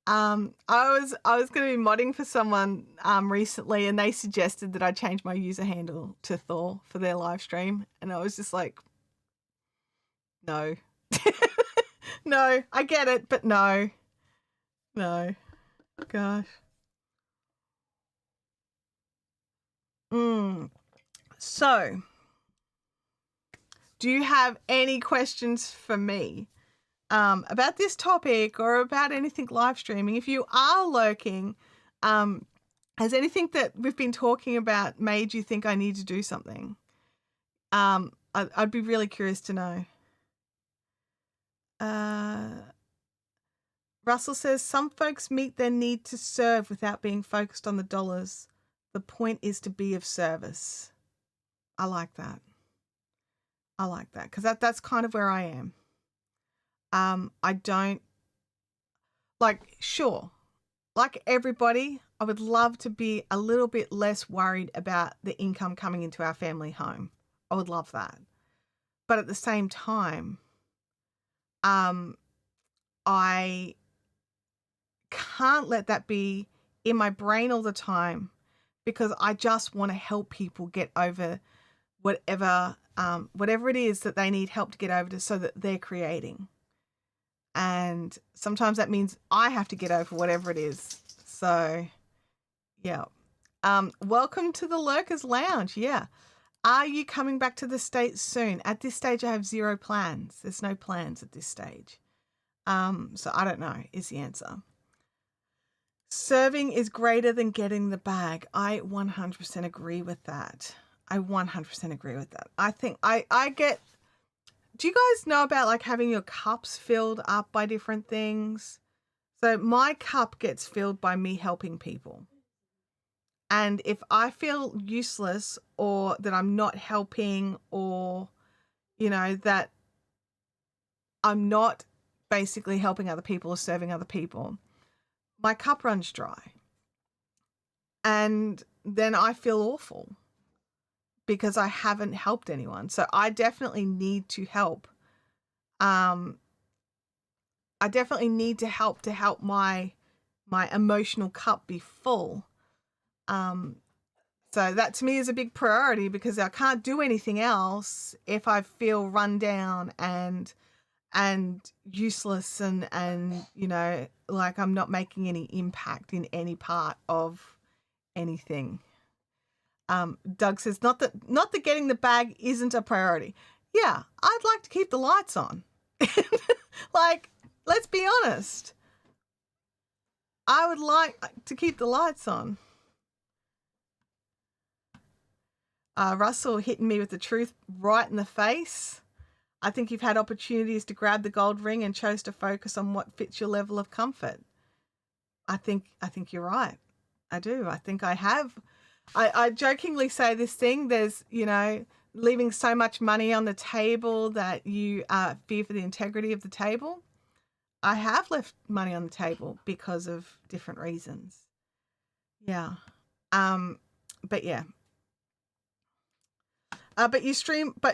I was going to be modding for someone recently, and they suggested that I change my user handle to Thor for their live stream, and I was just like, no. No, I get it, but no. Gosh. So, do you have any questions for me about this topic or about anything live streaming? If you are lurking, has anything that we've been talking about made you think I need to do something? I'd be really curious to know. Russell says, some folks meet their need to serve without being focused on the dollars. The point is to be of service. I like that. Because that's kind of where I am. I don't, like, sure, like everybody, I would love to be a little bit less worried about the income coming into our family home. I would love that. But at the same time, I can't let that be in my brain all the time, because I just want to help people get over whatever it is that they need help to get over to, so that they're creating. And sometimes that means I have to get over whatever it is. So, yeah. Welcome to the Lurkers Lounge. Yeah. Are you coming back to the States soon? At this stage, I have zero plans. There's no plans at this stage. So I don't know is the answer. Serving is greater than getting the bag. I 100% agree with that. I think I get, do you guys know about like having your cups filled up by different things? So my cup gets filled by me helping people. And if I feel useless or that I'm not helping, or, you know, that I'm not basically helping other people or serving other people, my cup runs dry. And then I feel awful because I haven't helped anyone. So I definitely need to help. I definitely need to help my emotional cup be full. So that to me is a big priority, because I can't do anything else if I feel run down and useless and you know, like I'm not making any impact in any part of anything. Doug says, not that getting the bag isn't a priority. Yeah, I'd like to keep the lights on. Like, let's be honest. I would like to keep the lights on. Russell hitting me with the truth right in the face. I think you've had opportunities to grab the gold ring and chose to focus on what fits your level of comfort. I think you're right. I do. I think I have. I jokingly say this thing, there's, you know, leaving so much money on the table that you fear for the integrity of the table. I have left money on the table because of different reasons. Yeah. But yeah. But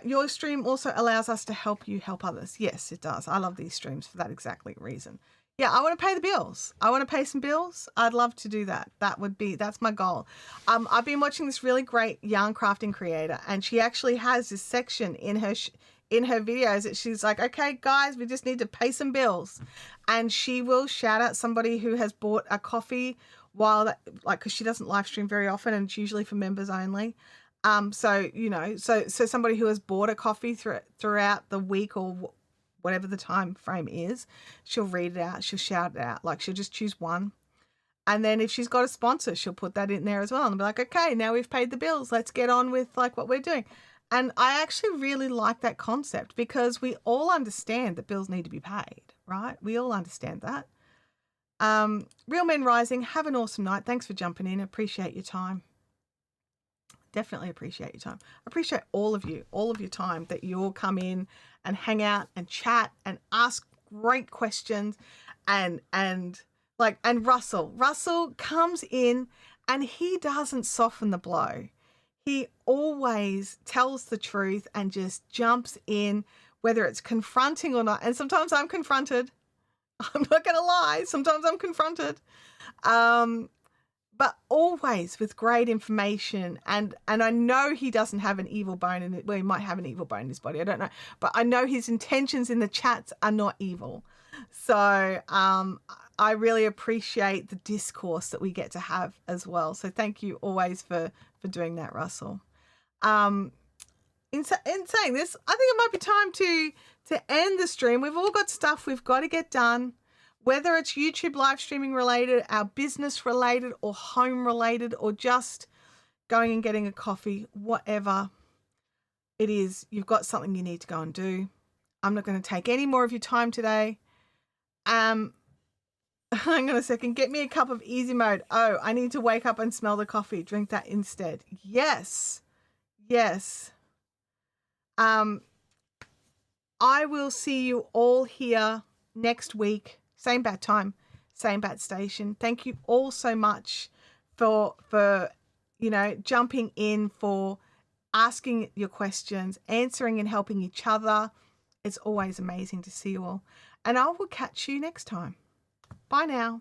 your stream also allows us to help you help others. Yes, it does. I love these streams for that exactly reason. Yeah, I want to pay the bills. I want to pay some bills. I'd love to do that. That's my goal. I've been watching this really great yarn crafting creator, and she actually has this section in her videos that she's like, okay, guys, we just need to pay some bills, and she will shout out somebody who has bought a coffee because she doesn't live stream very often, and it's usually for members only. So somebody who has bought a coffee throughout the week or whatever the time frame is, she'll read it out, she'll shout it out. Like, she'll just choose one. And then if she's got a sponsor, she'll put that in there as well and be like, okay, now we've paid the bills, let's get on with like what we're doing. And I actually really like that concept because we all understand that bills need to be paid, right? We all understand that. Real Men Rising, have an awesome night. Thanks for jumping in. Appreciate your time. Definitely appreciate your time. I appreciate all of your time that you all come in and hang out and chat and ask great questions and Russell comes in and he doesn't soften the blow. He always tells the truth and just jumps in, whether it's confronting or not. And sometimes I'm confronted. I'm not going to lie. Sometimes I'm confronted. But always with great information. And I know he doesn't have an evil bone in it. Well, he might have an evil bone in his body. I don't know. But I know his intentions in the chats are not evil. So I really appreciate the discourse that we get to have as well. So thank you always for doing that, Russell. In saying this, I think it might be time to end the stream. We've all got stuff we've got to get done. Whether it's YouTube live streaming related, our business related, or home related, or just going and getting a coffee, whatever it is, you've got something you need to go and do. I'm not going to take any more of your time today. Hang on a second. Get me a cup of easy mode. Oh, I need to wake up and smell the coffee. Drink that instead. Yes. Yes. I will see you all here next week. Same bat time, same bat station. Thank you all so much for jumping in, for asking your questions, answering and helping each other. It's always amazing to see you all. And I will catch you next time. Bye now.